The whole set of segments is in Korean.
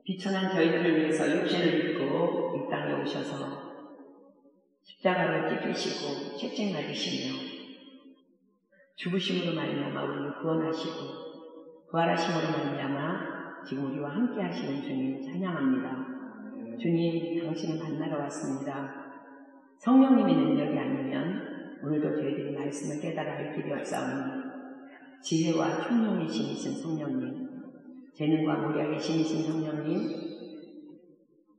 비천한 저희들을 위해서 육신을 입고 이 땅에 오셔서 십자가를 찢으시고 채찍 맞으시며 죽으심으로 말미암아 우리를 구원하시고 부활하심으로 말미암아 지금 우리와 함께 하시는 주님 찬양합니다. 주님, 당신은 만나러 왔습니다. 성령님의 능력이 아니면 오늘도 저희들이 말씀을 깨달아 알 길이 없사오니 지혜와 총명의 신이신 성령님, 재능과 모략의 신이신 성령님,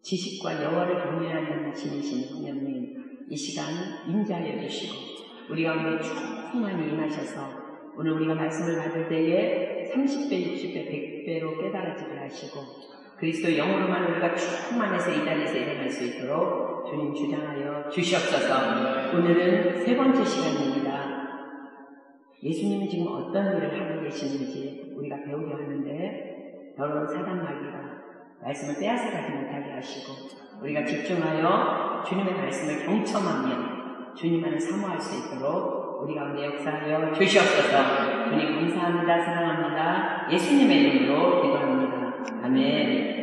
지식과 여호와를 경외하는 신이신 성령님, 이 시간 임자하여 주시고 우리 가운데 충만히 임하셔서 오늘 우리가 말씀을 받을 때에 30배, 60배, 100배로 깨달아지게 하시고 그리스도 영으로만 우리가 충만해서 이 자리에서 일어날 수 있도록 주님 주장하여 주시옵소서. 오늘은 세 번째 시간입니다. 예수님이 지금 어떤 일을 하고 계시는지 우리가 배우려 하는데 더러운 사단 마귀가 말씀을 빼앗아가지 못하게 하시고 우리가 집중하여 주님의 말씀을 경청하며 주님만을 사모할 수 있도록 우리 가운데 역사하여 주시옵소서. 주님 감사합니다. 사랑합니다. 예수님의 이름으로 기도합니다. 아멘.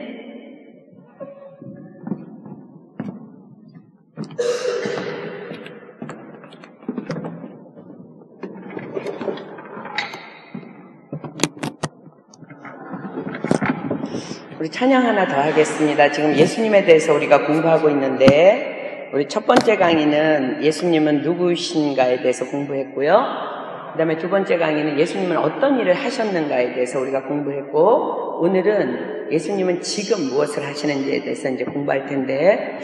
우리 찬양 하나 더 하겠습니다. 지금 예수님에 대해서 우리가 공부하고 있는데 우리 첫 번째 강의는 예수님은 누구신가에 대해서 공부했고요. 그 다음에 두 번째 강의는 예수님은 어떤 일을 하셨는가에 대해서 우리가 공부했고 오늘은 예수님은 지금 무엇을 하시는지에 대해서 이제 공부할 텐데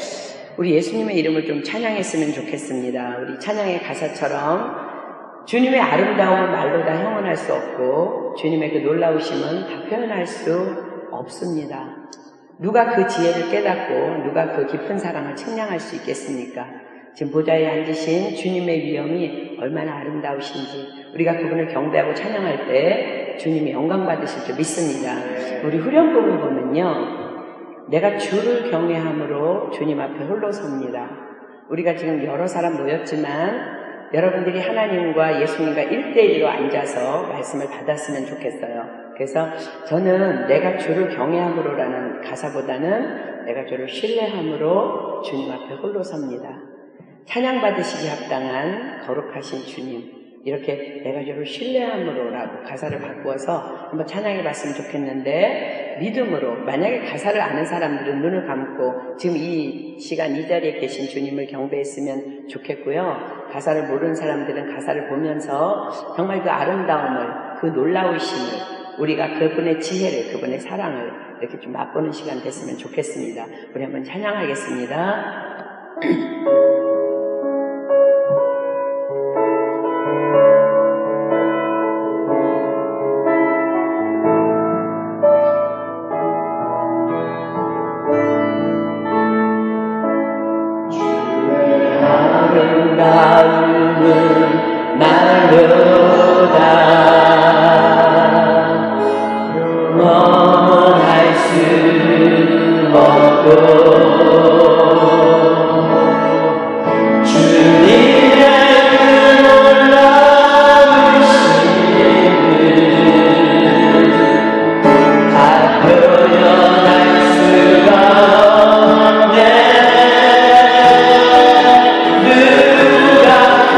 우리 예수님의 이름을 좀 찬양했으면 좋겠습니다. 우리 찬양의 가사처럼 주님의 아름다움은 말로 다 형언할 수 없고 주님의 그 놀라우심은 다 표현할 수 없습니다. 누가 그 지혜를 깨닫고 누가 그 깊은 사랑을 측량할 수 있겠습니까? 지금 보좌에 앉으신 주님의 위엄이 얼마나 아름다우신지 우리가 그분을 경배하고 찬양할 때 주님이 영광 받으실 줄 믿습니다. 우리 후렴구를 보면요, 내가 주를 경외함으로 주님 앞에 홀로 섭니다. 우리가 지금 여러 사람 모였지만 여러분들이 하나님과 예수님과 1대1로 앉아서 말씀을 받았으면 좋겠어요. 그래서 저는 내가 주를 경외함으로라는 가사보다는 내가 주를 신뢰함으로 주님 앞에 홀로 섭니다. 찬양받으시기 합당한 거룩하신 주님, 이렇게 내가 주를 신뢰함으로라고 가사를 바꾸어서 한번 찬양해 봤으면 좋겠는데 믿음으로, 만약에 가사를 아는 사람들은 눈을 감고 지금 이 시간 이 자리에 계신 주님을 경배했으면 좋겠고요. 가사를 모르는 사람들은 가사를 보면서 정말 그 아름다움을, 그 놀라우심을, 우리가 그분의 지혜를, 그분의 사랑을 이렇게 좀 맛보는 시간 됐으면 좋겠습니다. 우리 한번 찬양하겠습니다. 아름다움은 말로다 원할 수 없고 주님의 그 놀라우심을 다 표현할 수가 없네. 누가 그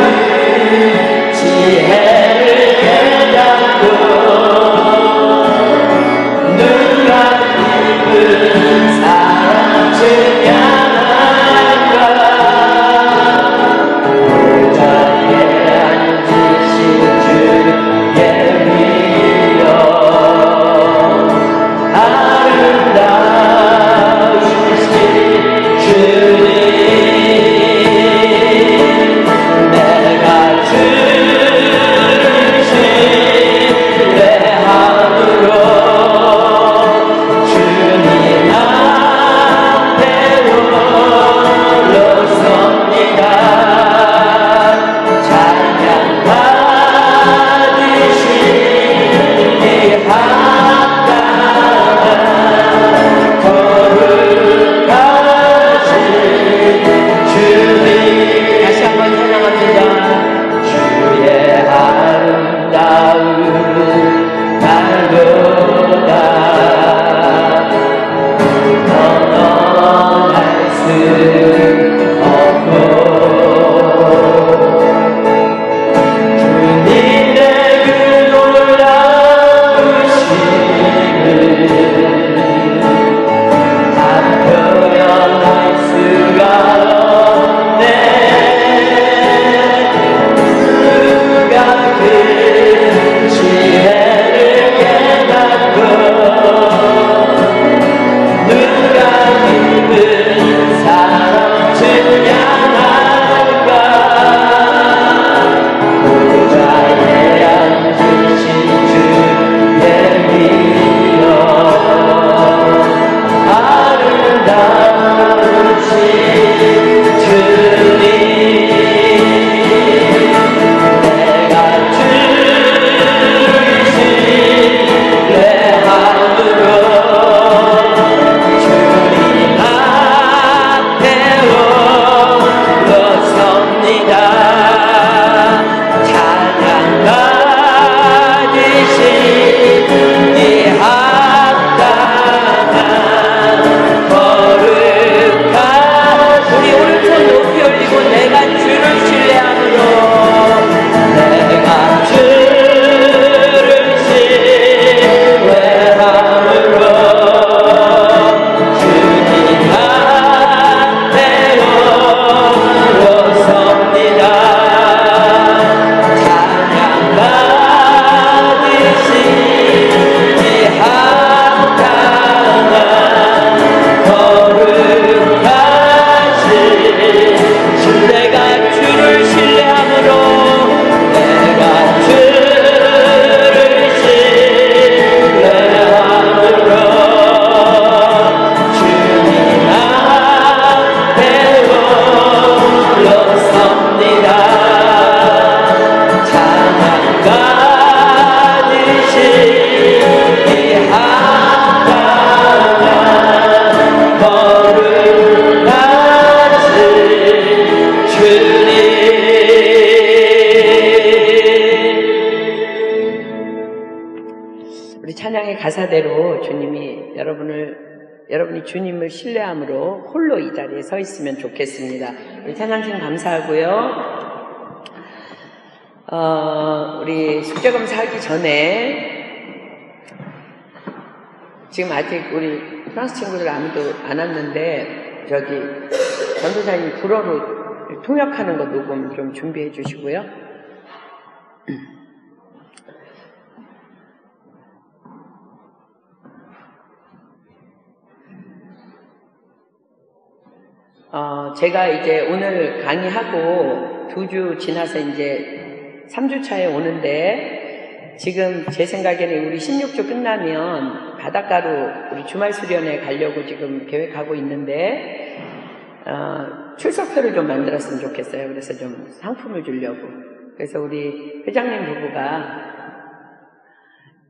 가사대로 여러분이 주님을 신뢰함으로 홀로 이 자리에 서 있으면 좋겠습니다. 우리 찬양팀 감사하고요. 우리 숙제검사 하기 전에 지금 아직 우리 프랑스 친구들 아무도 안 왔는데 전도사님 불어로 통역하는 거 녹음 좀 준비해 주시고요. 제가 이제 오늘 강의하고 2주 지나서 이제 3주 차에 오는데, 지금 제 생각에는 우리 16주 끝나면 바닷가로 우리 주말 수련회 가려고 지금 계획하고 있는데, 출석표를 좀 만들었으면 좋겠어요. 그래서 좀 상품을 주려고. 그래서 우리 회장님 부부가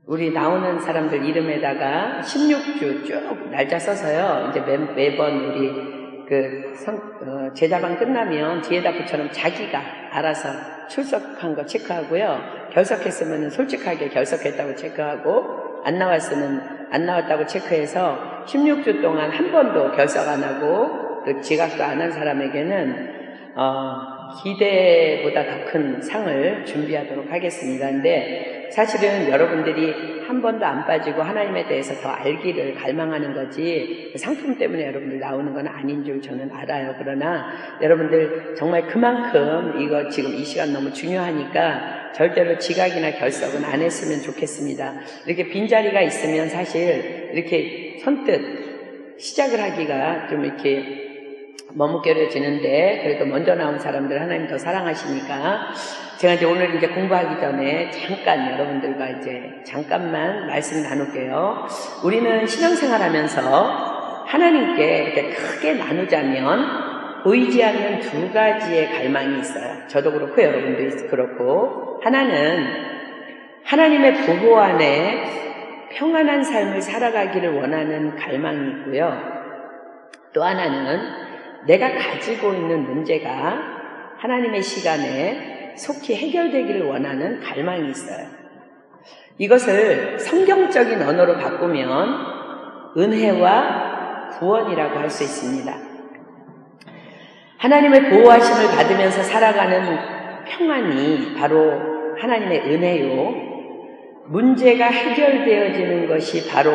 우리 나오는 사람들 이름에다가 16주 쭉 날짜 써서요. 이제 매번 우리 제자반 끝나면 뒤에다 붙여놓으면 자기가 알아서 출석한 거 체크하고요. 결석했으면 솔직하게 결석했다고 체크하고, 안 나왔으면 안 나왔다고 체크해서 16주 동안 한 번도 결석 안 하고 또 지각도 안 한 사람에게는 기대보다 더 큰 상을 준비하도록 하겠습니다. 근데 사실은 여러분들이 한 번도 안 빠지고 하나님에 대해서 더 알기를 갈망하는 거지, 상품 때문에 여러분들 나오는 건 아닌 줄 저는 알아요. 그러나 여러분들 정말 그만큼 이거 지금 이 시간 너무 중요하니까 절대로 지각이나 결석은 안 했으면 좋겠습니다. 이렇게 빈자리가 있으면 사실 이렇게 선뜻 시작을 하기가 좀 이렇게 머뭇거려지는데, 그래도 먼저 나온 사람들 하나님 더 사랑하시니까 제가 이제 오늘 이제 공부하기 전에 잠깐 여러분들과 이제 잠깐만 말씀 나눌게요. 우리는 신앙생활 하면서 하나님께 이렇게 크게 나누자면 보이지 않는 2가지의 갈망이 있어요. 저도 그렇고 여러분도 그렇고. 하나는 하나님의 보호 안에 평안한 삶을 살아가기를 원하는 갈망이 있고요. 또 하나는 내가 가지고 있는 문제가 하나님의 시간에 속히 해결되기를 원하는 갈망이 있어요. 이것을 성경적인 언어로 바꾸면 은혜와 구원이라고 할 수 있습니다. 하나님의 보호하심을 받으면서 살아가는 평안이 바로 하나님의 은혜요, 문제가 해결되어지는 것이 바로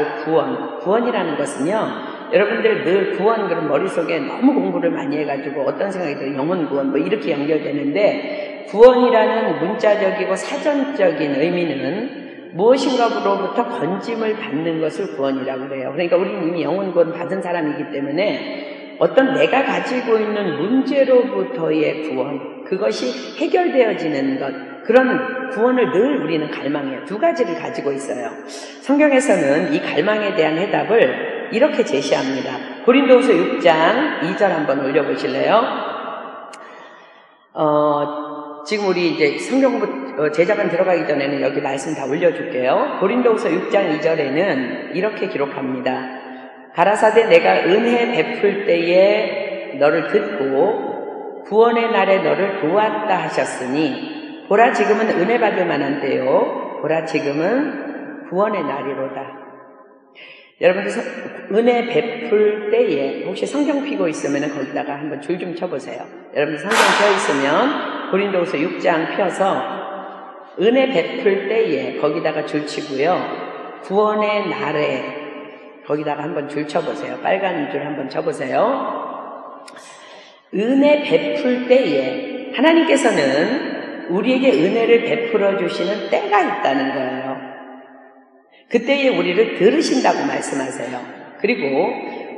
구원이라는 것은요, 여러분들 늘 구원 그런 머릿속에 너무 공부를 많이 해가지고 어떤 생각이 들어요. 영혼 구원 뭐 이렇게 연결되는데, 구원이라는 문자적이고 사전적인 의미는 무엇인가로부터 건짐을 받는 것을 구원이라고 그래요. 그러니까 우리는 이미 영혼 구원 받은 사람이기 때문에 어떤 내가 가지고 있는 문제로부터의 구원, 그것이 해결되어지는 것, 그런 구원을 늘 우리는 갈망해요. 2가지를 가지고 있어요. 성경에서는 이 갈망에 대한 해답을 이렇게 제시합니다. 고린도후서 6장 2절 한번 올려보실래요? 지금 우리 이제 성경부 제자반 들어가기 전에는 여기 말씀 다 올려줄게요. 고린도후서 6장 2절에는 이렇게 기록합니다. 가라사대 내가 은혜 베풀 때에 너를 듣고 구원의 날에 너를 도왔다 하셨으니, 보라 지금은 은혜 받을 만한 때요, 보라 지금은 구원의 날이로다. 여러분들 은혜 베풀 때에 혹시 성경 피고 있으면 거기다가 한번 줄 좀 쳐보세요. 여러분들 성경 펴 있으면 고린도후서 6장 펴서 은혜 베풀 때에 거기다가 줄 치고요, 구원의 날에 거기다가 한번 줄 쳐보세요. 빨간 줄 한번 쳐보세요. 은혜 베풀 때에 하나님께서는 우리에게 은혜를 베풀어 주시는 때가 있다는 거예요. 그때에 우리를 들으신다고 말씀하세요. 그리고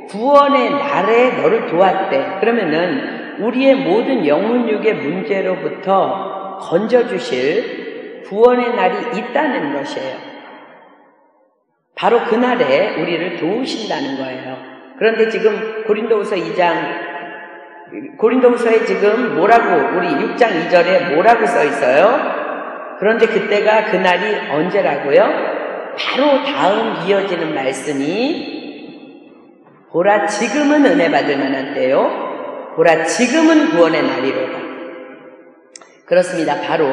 구원의 날에 너를 도왔대. 그러면은 우리의 모든 영혼육의 문제로부터 건져주실 구원의 날이 있다는 것이에요. 바로 그날에 우리를 도우신다는 거예요. 그런데 지금 고린도후서에 지금 뭐라고, 우리 6장 2절에 뭐라고 써 있어요? 그런데 그때가 그날이 언제라고요? 바로 다음 이어지는 말씀이 보라 지금은 은혜 받을 만한 때요, 보라 지금은 구원의 날이로다. 그렇습니다. 바로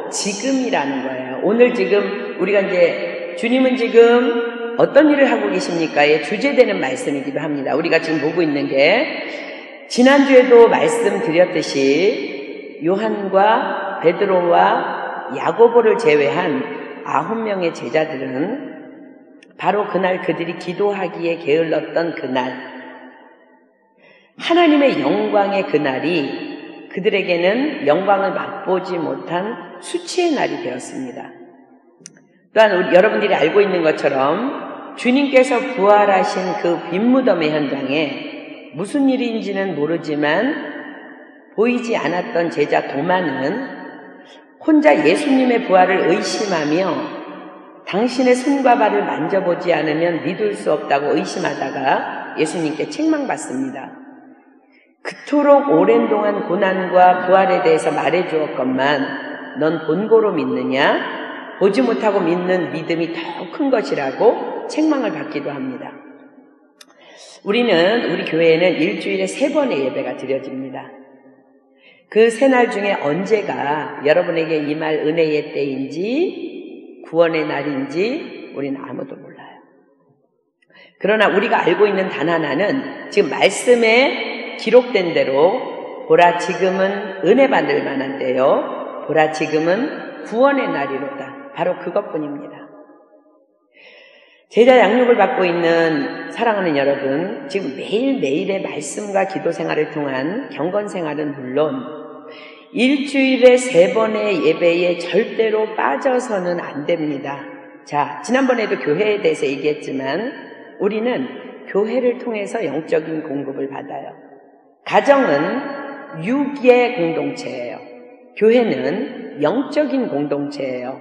지금이라는 거예요. 오늘 지금 우리가 이제 주님은 지금 어떤 일을 하고 계십니까에 주제되는 말씀이기도 합니다. 우리가 지금 보고 있는 게 지난주에도 말씀드렸듯이 요한과 베드로와 야고보를 제외한 9명의 제자들은 바로 그날 그들이 기도하기에 게을렀던 그날, 하나님의 영광의 그날이 그들에게는 영광을 맛보지 못한 수치의 날이 되었습니다. 또한 여러분들이 알고 있는 것처럼 주님께서 부활하신 그 빈무덤의 현장에 무슨 일인지는 모르지만 보이지 않았던 제자 도마는 혼자 예수님의 부활을 의심하며 당신의 손과 발을 만져보지 않으면 믿을 수 없다고 의심하다가 예수님께 책망받습니다. 그토록 오랜 동안 고난과 부활에 대해서 말해주었건만 넌 본고로 믿느냐? 보지 못하고 믿는 믿음이 더 큰 것이라고 책망을 받기도 합니다. 우리 교회에는 일주일에 3번의 예배가 드려집니다. 그 3날 중에 언제가 여러분에게 임할 은혜의 때인지 구원의 날인지 우리는 아무도 몰라요. 그러나 우리가 알고 있는 단 하나는 지금 말씀에 기록된 대로 보라 지금은 은혜 받을 만한 때요, 보라 지금은 구원의 날이로다. 바로 그것뿐입니다. 제자 양육을 받고 있는 사랑하는 여러분, 지금 매일매일의 말씀과 기도 생활을 통한 경건 생활은 물론 일주일에 3번의 예배에 절대로 빠져서는 안 됩니다. 자, 지난번에도 교회에 대해서 얘기했지만 우리는 교회를 통해서 영적인 공급을 받아요. 가정은 육의 공동체예요. 교회는 영적인 공동체예요.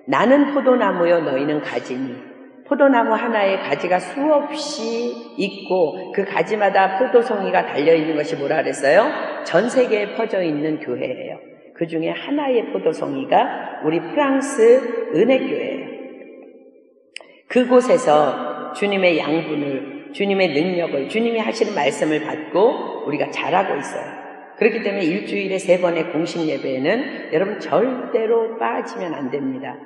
나는 포도나무요 너희는 가지니. 포도나무 하나에 가지가 수없이 있고 그 가지마다 포도송이가 달려있는 것이 뭐라 그랬어요? 전 세계에 퍼져 있는 교회예요. 그 중에 하나의 포도송이가 우리 프랑스 은혜교회예요. 그곳에서 주님의 양분을, 주님의 능력을, 주님이 하시는 말씀을 받고 우리가 자라고 있어요. 그렇기 때문에 일주일에 3번의 공식 예배에는 여러분 절대로 빠지면 안 됩니다.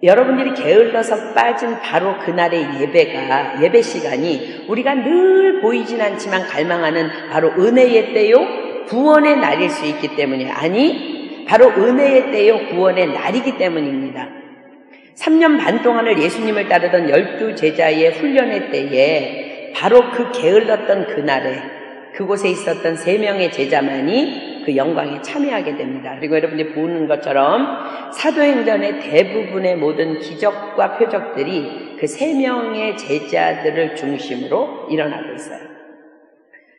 여러분들이 게을러서 빠진 바로 그날의 예배 시간이 우리가 늘 보이진 않지만 갈망하는 바로 은혜의 때요, 구원의 날일 수 있기 때문이에요. 아니, 바로 은혜의 때요, 구원의 날이기 때문입니다. 3년 반 동안을 예수님을 따르던 12제자의 훈련의 때에 바로 그 게을렀던 그날에 그곳에 있었던 3명의 제자만이 그 영광에 참여하게 됩니다. 그리고 여러분들이 보는 것처럼 사도행전의 대부분의 모든 기적과 표적들이 그 3명의 제자들을 중심으로 일어나고 있어요.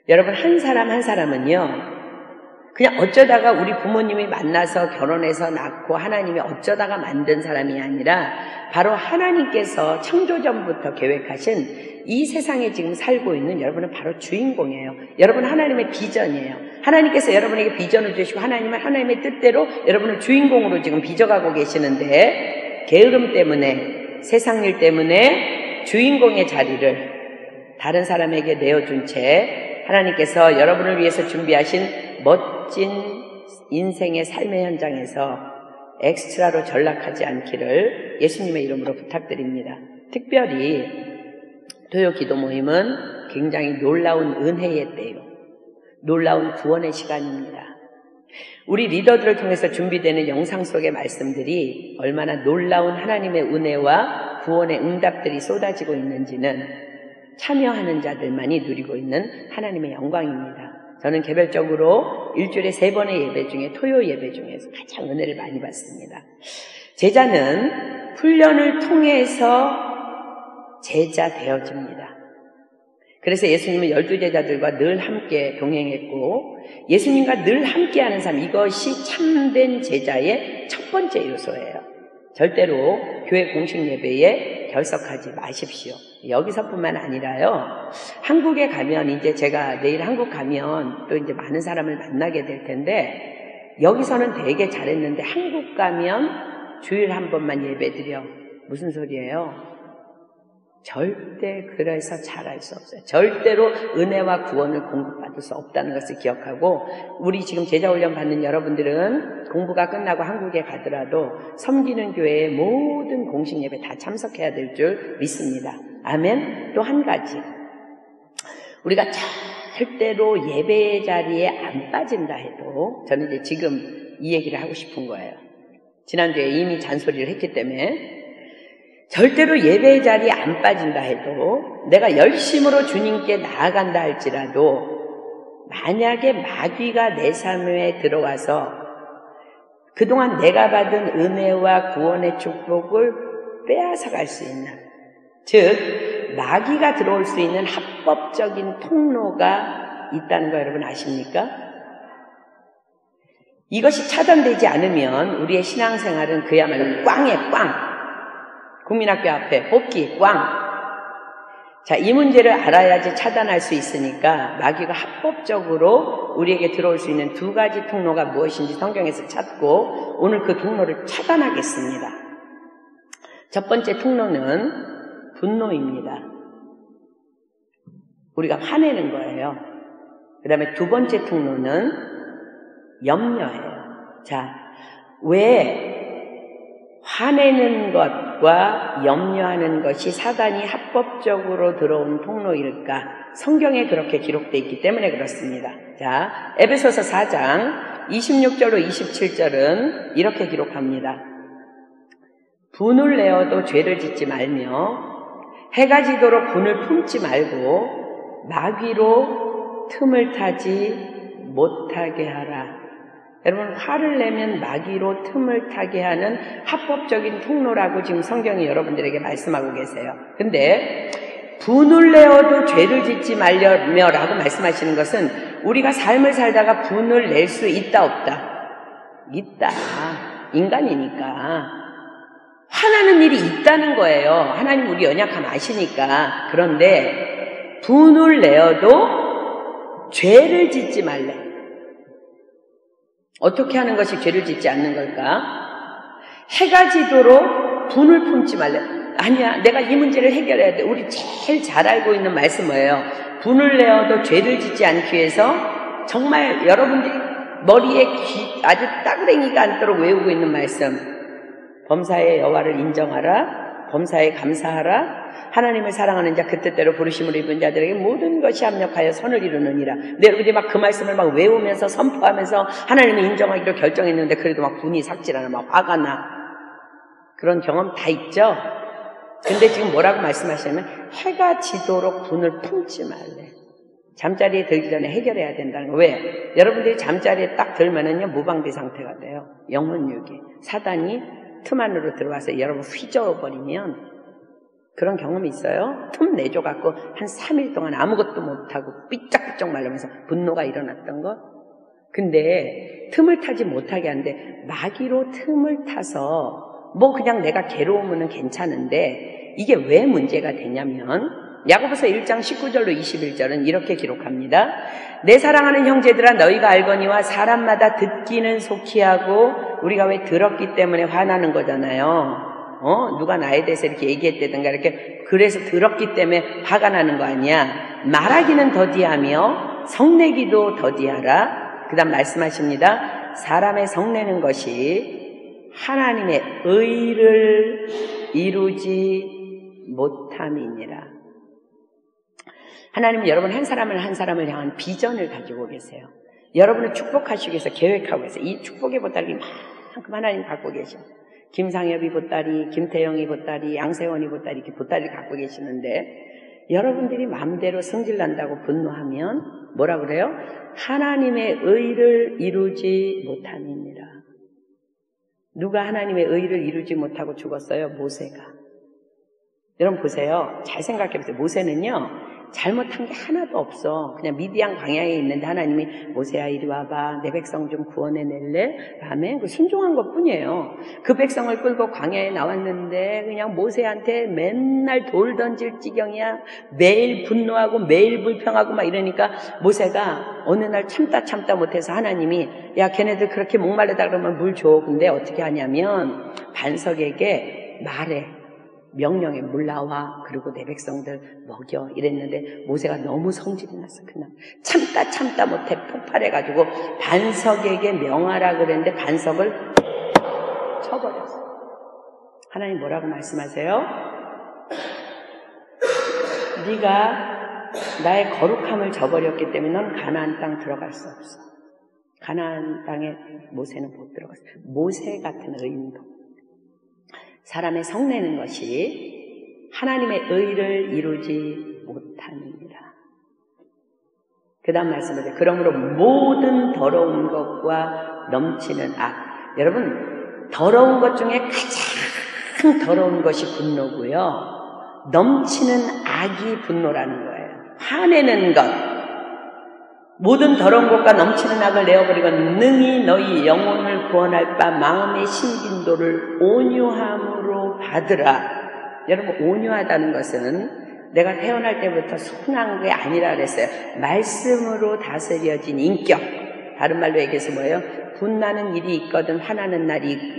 여러분, 한 사람 한 사람은요, 그냥 어쩌다가 우리 부모님이 만나서 결혼해서 낳고 하나님이 어쩌다가 만든 사람이 아니라 바로 하나님께서 창조전부터 계획하신 이 세상에 지금 살고 있는 여러분은 바로 주인공이에요. 여러분은 하나님의 비전이에요. 하나님께서 여러분에게 비전을 주시고 하나님은 하나님의 뜻대로 여러분을 주인공으로 지금 빚어가고 계시는데 게으름 때문에, 세상 일 때문에 주인공의 자리를 다른 사람에게 내어준 채 하나님께서 여러분을 위해서 준비하신 멋진 인생의 삶의 현장에서 엑스트라로 전락하지 않기를 예수님의 이름으로 부탁드립니다. 특별히 토요 기도 모임은 굉장히 놀라운 은혜의 때요, 놀라운 구원의 시간입니다. 우리 리더들을 통해서 준비되는 영상 속의 말씀들이 얼마나 놀라운 하나님의 은혜와 구원의 응답들이 쏟아지고 있는지는 참여하는 자들만이 누리고 있는 하나님의 영광입니다. 저는 개별적으로 일주일에 3번의 예배 중에 토요 예배 중에서 가장 은혜를 많이 받습니다. 제자는 훈련을 통해서 제자 되어집니다. 그래서 예수님은 12제자들과 늘 함께 동행했고 예수님과 늘 함께하는 삶, 이것이 참된 제자의 첫 번째 요소예요. 절대로 교회 공식 예배에 결석하지 마십시오. 여기서뿐만 아니라요, 한국에 가면 이제 제가 내일 한국 가면 또 이제 많은 사람을 만나게 될 텐데 여기서는 되게 잘했는데 한국 가면 주일 한 번만 예배 드려. 무슨 소리예요? 절대 그래서 잘할 수 없어요. 절대로 은혜와 구원을 공급받을 수 없다는 것을 기억하고, 우리 지금 제자훈련 받는 여러분들은 공부가 끝나고 한국에 가더라도 섬기는 교회의 모든 공식 예배 다 참석해야 될 줄 믿습니다. 아멘. 또 한 가지, 우리가 절대로 예배 자리에 안 빠진다 해도, 저는 이제 지금 이 얘기를 하고 싶은 거예요. 지난주에 이미 잔소리를 했기 때문에, 절대로 예배 자리에 안 빠진다 해도, 내가 열심으로 주님께 나아간다 할지라도, 만약에 마귀가 내 삶에 들어와서 그동안 내가 받은 은혜와 구원의 축복을 빼앗아갈 수 있는, 즉 마귀가 들어올 수 있는 합법적인 통로가 있다는 거 여러분 아십니까? 이것이 차단되지 않으면 우리의 신앙생활은 그야말로 꽝에 꽝. 국민학교 앞에 뽑기 꽝. 자, 이 문제를 알아야지 차단할 수 있으니까 마귀가 합법적으로 우리에게 들어올 수 있는 두 가지 통로가 무엇인지 성경에서 찾고 오늘 그 통로를 차단하겠습니다. 첫 번째 통로는 분노입니다. 우리가 화내는 거예요. 그 다음에 두 번째 통로는 염려예요. 자, 왜 화내는 것과 염려하는 것이 사단이 합법적으로 들어온 통로일까? 성경에 그렇게 기록되어 있기 때문에 그렇습니다. 자, 에베소서 4장 26절로 27절은 이렇게 기록합니다. 분을 내어도 죄를 짓지 말며 해가 지도록 분을 품지 말고 마귀로 틈을 타지 못하게 하라. 여러분, 화를 내면 마귀로 틈을 타게 하는 합법적인 통로라고 지금 성경이 여러분들에게 말씀하고 계세요. 근데 분을 내어도 죄를 짓지 말려며 라고 말씀하시는 것은 우리가 삶을 살다가 분을 낼 수 있다 없다? 있다. 인간이니까 화나는 일이 있다는 거예요. 하나님 우리 연약함 아시니까. 그런데 분을 내어도 죄를 짓지 말래. 어떻게 하는 것이 죄를 짓지 않는 걸까? 해가 지도록 분을 품지 말래. 아니야, 내가 이 문제를 해결해야 돼. 우리 제일 잘 알고 있는 말씀 뭐예요? 분을 내어도 죄를 짓지 않기 위해서 정말 여러분들이 머리에 아주 따그랭이가 않도록 외우고 있는 말씀. 범사의 여호와를 인정하라. 범사에 감사하라. 하나님을 사랑하는 자 그 뜻대로 부르심을 입은 자들에게 모든 것이 합력하여 선을 이루느니라. 근데 여러분들이 막 그 말씀을 막 외우면서 선포하면서 하나님을 인정하기로 결정했는데 그래도 막 분이 삭질하나 막 화가 나. 그런 경험 다 있죠? 근데 지금 뭐라고 말씀하시냐면 해가 지도록 분을 품지 말래. 잠자리에 들기 전에 해결해야 된다는 거. 왜? 여러분들이 잠자리에 딱 들면은요 무방비 상태가 돼요. 영혼유기. 사단이 틈 안으로 들어와서 여러분 휘저어버리면, 그런 경험이 있어요? 틈 내줘갖고 한 3일 동안 아무것도 못하고 삐쩍삐쩍 말리면서 분노가 일어났던 것? 근데 틈을 타지 못하게 하는데 마귀로 틈을 타서 뭐 그냥 내가 괴로우면 괜찮은데 이게 왜 문제가 되냐면 야고보서 1장 19절로 21절은 이렇게 기록합니다. 내 사랑하는 형제들아 너희가 알거니와 사람마다 듣기는 속히 하고, 우리가 왜 들었기 때문에 화나는 거잖아요. 누가 나에 대해서 이렇게 얘기했다든가 이렇게 그래서 들었기 때문에 화가 나는 거 아니야. 말하기는 더디하며 성내기도 더디하라. 그 다음 말씀하십니다. 사람의 성내는 것이 하나님의 의를 이루지 못함이니라. 하나님은 여러분 한 사람을 향한 비전을 가지고 계세요. 여러분을 축복하시기 위해서 계획하고 계세요. 이 축복의 보따리 만큼 하나님 갖고 계셔. 김상엽이 보따리, 김태영이 보따리, 양세원이 보따리, 이렇게 보따리를 갖고 계시는데 여러분들이 마음대로 승질난다고 분노하면 뭐라 그래요? 하나님의 의를 이루지 못함이니라. 누가 하나님의 의를 이루지 못하고 죽었어요? 모세가. 여러분 보세요. 잘 생각해 보세요. 모세는요 잘못한 게 하나도 없어. 그냥 미디안 광야에 있는데 하나님이 모세야 이리 와봐. 내 백성 좀 구원해낼래? 라면 그 순종한 것뿐이에요. 그 백성을 끌고 광야에 나왔는데 그냥 모세한테 맨날 돌 던질 지경이야. 매일 분노하고 매일 불평하고 막 이러니까 모세가 어느 날 참다 못해서 하나님이 야 걔네들 그렇게 목마르다 그러면 물 줘. 근데 어떻게 하냐면 반석에게 말해. 명령에 물나와 그리고 내 백성들 먹여 이랬는데 모세가 너무 성질이 났어. 그냥 참다 못해 폭발해가지고 반석에게 명하라 그랬는데 반석을 쳐버렸어. 하나님 뭐라고 말씀하세요? 네가 나의 거룩함을 저버렸기 때문에 넌 가나안 땅 들어갈 수 없어. 가나안 땅에 모세는 못 들어갔어. 모세 같은 의인도 사람의 성내는 것이 하나님의 의를 이루지 못하느니라. 그 다음 말씀하세요. 그러므로 모든 더러운 것과 넘치는 악. 여러분, 더러운 것 중에 가장 더러운 것이 분노고요. 넘치는 악이 분노라는 거예요. 화내는 것. 모든 더러운 것과 넘치는 악을 내어버리고 능히 너희 영혼을 구원할 바 마음의 신진도를 온유함으로 받으라. 여러분, 온유하다는 것은 내가 태어날 때부터 순한 게 아니라 그랬어요. 말씀으로 다스려진 인격. 다른 말로 얘기해서 뭐예요? 분나는 일이 있거든 화나는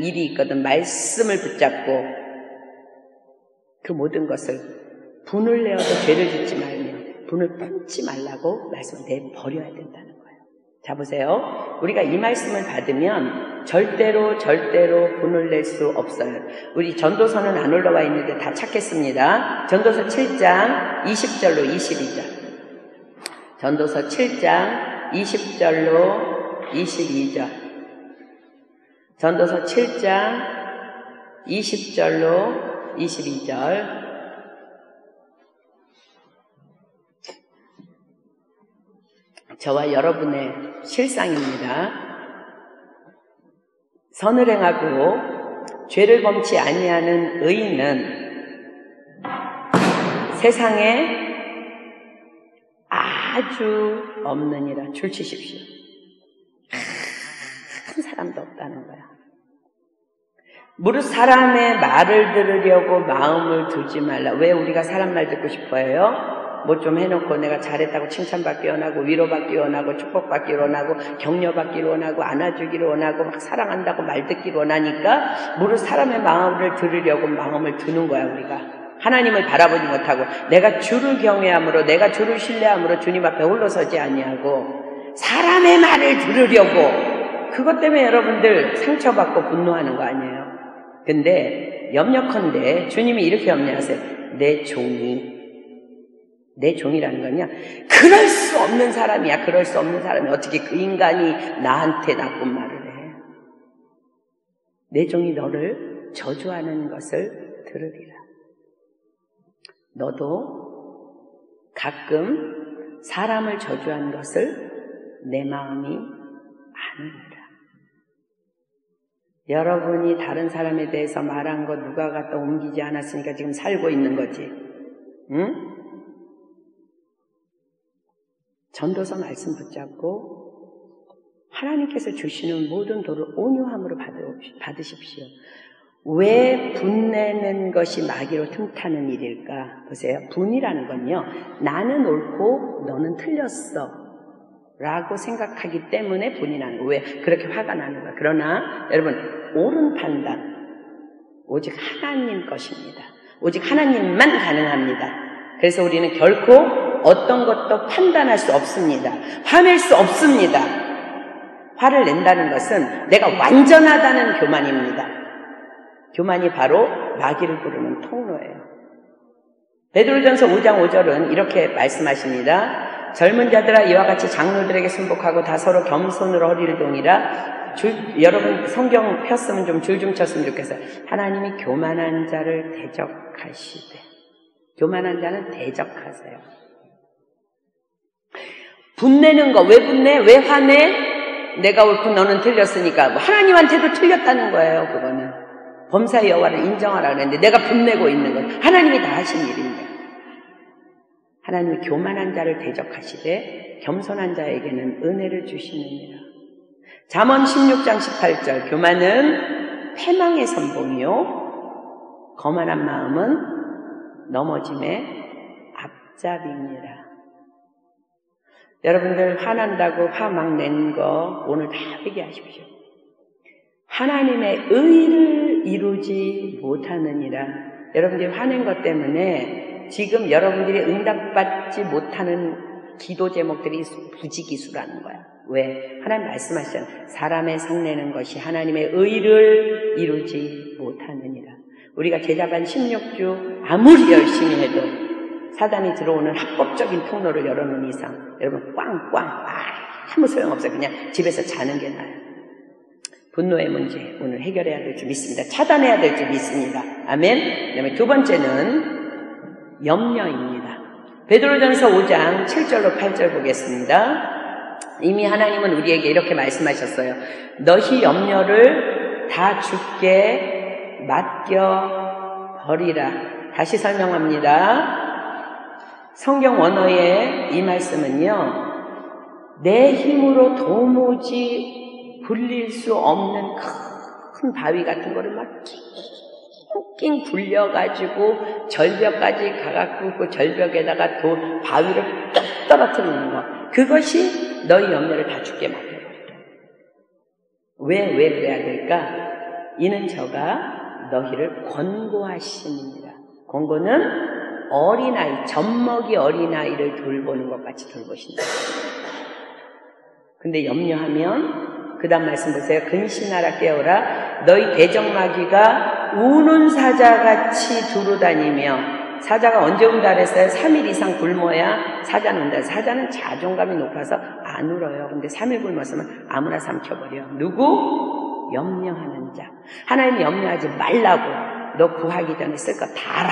일이 있거든 말씀을 붙잡고 그 모든 것을 분을 내어도 죄를 짓지 말며 분을 품지 말라고 말씀을 내버려야 된다는 거예요. 자 보세요. 우리가 이 말씀을 받으면 절대로 분을 낼 수 없어요. 우리 전도서는 안 올라와 있는데 다 찾겠습니다. 전도서 7장 20절로 22절. 전도서 7장 20절로 22절. 전도서 7장 20절로 22절. 저와 여러분의 실상입니다. 선을 행하고 죄를 범치 아니하는 의인은 세상에 아주 없느니라. 줄치십시오. 한 사람도 없다는 거야. 무릇 사람의 말을 들으려고 마음을 두지 말라. 왜 우리가 사람 말 듣고 싶어해요? 뭐 좀 해놓고 내가 잘했다고 칭찬받기 원하고 위로받기 원하고 축복받기 원하고 격려받기 원하고 안아주기를 원하고 막 사랑한다고 말 듣기를 원하니까 무릇 사람의 마음을 들으려고 마음을 두는 거야. 우리가 하나님을 바라보지 못하고 내가 주를 경외함으로 내가 주를 신뢰함으로 주님 앞에 홀로 서지 아니하고 사람의 말을 들으려고 그것 때문에 여러분들 상처받고 분노하는 거 아니에요. 근데 염려컨대 주님이 이렇게 염려하세요. 내 종이라는 건요. 그럴 수 없는 사람이야. 그럴 수 없는 사람이 어떻게 그 인간이 나한테 나쁜 말을 해. 내 종이 너를 저주하는 것을 들으리라. 너도 가끔 사람을 저주한 것을 내 마음이 아느니라. 여러분이 다른 사람에 대해서 말한 거 누가 갖다 옮기지 않았으니까 지금 살고 있는 거지. 응? 전도서 말씀 붙잡고 하나님께서 주시는 모든 도를 온유함으로 받으십시오. 왜 분내는 것이 마귀로 틈타는 일일까? 보세요. 분이라는 건요. 나는 옳고 너는 틀렸어 라고 생각하기 때문에 분이 나는 거예요. 왜 그렇게 화가 나는 거야. 그러나 여러분 옳은 판단 오직 하나님 것입니다. 오직 하나님만 가능합니다. 그래서 우리는 결코 어떤 것도 판단할 수 없습니다. 화낼 수 없습니다. 화를 낸다는 것은 내가 완전하다는 교만입니다. 교만이 바로 마귀를 부르는 통로예요. 베드로전서 5장 5절은 이렇게 말씀하십니다. 젊은 자들아 이와 같이 장로들에게 순복하고 다 서로 겸손으로 허리를 동이라. 여러분 성경 폈으면 좀 줄 좀 쳤으면 좋겠어요. 하나님이 교만한 자를 대적하시되. 교만한 자는 대적하세요. 분내는 거, 왜 분내? 왜 화내? 내가 옳고 너는 틀렸으니까. 하나님한테도 틀렸다는 거예요, 그거는. 범사의 여호와를 인정하라 그랬는데 내가 분내고 있는 건 하나님이 다 하신 일인데. 하나님이 교만한 자를 대적하시되 겸손한 자에게는 은혜를 주시느니라. 잠언 16장 18절. 교만은 패망의 선봉이요 거만한 마음은 넘어짐의 앞잡이니라. 여러분들 화난다고 화 막 낸 거 오늘 다 회개하십시오. 하나님의 의를 이루지 못하느니라. 여러분들이 화낸 것 때문에 지금 여러분들이 응답받지 못하는 기도 제목들이 부지기수라는 거야. 왜? 하나님 말씀하셨잖아요. 사람의 성내는 것이 하나님의 의를 이루지 못하느니라. 우리가 제자반 16주 아무리 열심히 해도 사단이 들어오는 합법적인 통로를 열어놓은 이상 여러분 꽝꽝 아무 소용없어요. 그냥 집에서 자는 게 나아요. 분노의 문제 오늘 해결해야 될 줄 믿습니다. 차단해야 될 줄 믿습니다. 아멘. 그다음에 두 번째는 염려입니다. 베드로전서 5장 7절로 8절 보겠습니다. 이미 하나님은 우리에게 이렇게 말씀하셨어요. 너희 염려를 다 주께 맡겨버리라. 다시 설명합니다. 성경 원어의 이 말씀은요. 내 힘으로 도무지 굴릴 수 없는 큰 바위 같은 거를 막 낑낑 굴려가지고 절벽까지 가갖고 그 절벽에다가 바위를 딱 떨어뜨리는 거. 그것이 너희 염려를 다 주께 맡겨버려. 왜 그래야 될까? 이는 저가 너희를 권고하심이니라. 권고는 어린아이, 젖먹이 어린아이를 돌보는 것 같이 돌보신다. 근데 염려하면 그 다음 말씀 보세요. 근신하라 깨어라. 너희 대적마귀가 우는 사자같이 두루다니며. 사자가 언제 운다 그랬어요? 3일 이상 굶어야 사자는 운다. 사자는 자존감이 높아서 안 울어요. 근데 3일 굶었으면 아무나 삼켜버려. 누구? 염려하는 자. 하나님이 염려하지 말라고. 너 구하기 전에 쓸 거 다 알아.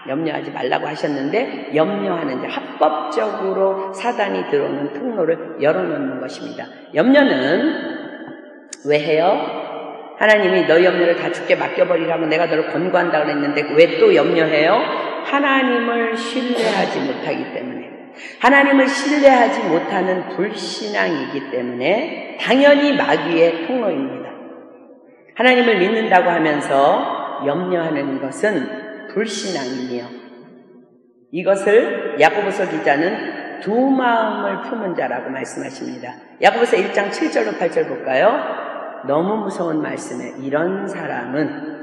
염려하지 말라고 하셨는데 염려하는 자. 합법적으로 사단이 들어오는 통로를 열어놓는 것입니다. 염려는 왜 해요? 하나님이 너희 염려를 다 주께 맡겨버리라고 내가 너를 권고한다고 그랬는데 왜 또 염려해요? 하나님을 신뢰하지 못하기 때문에. 하나님을 신뢰하지 못하는 불신앙이기 때문에 당연히 마귀의 통로입니다. 하나님을 믿는다고 하면서 염려하는 것은 불신앙이며 이것을 야고보서 기자는 두 마음을 품은 자라고 말씀하십니다. 야고보서 1장 7절로 8절 볼까요? 너무 무서운 말씀에 이런 사람은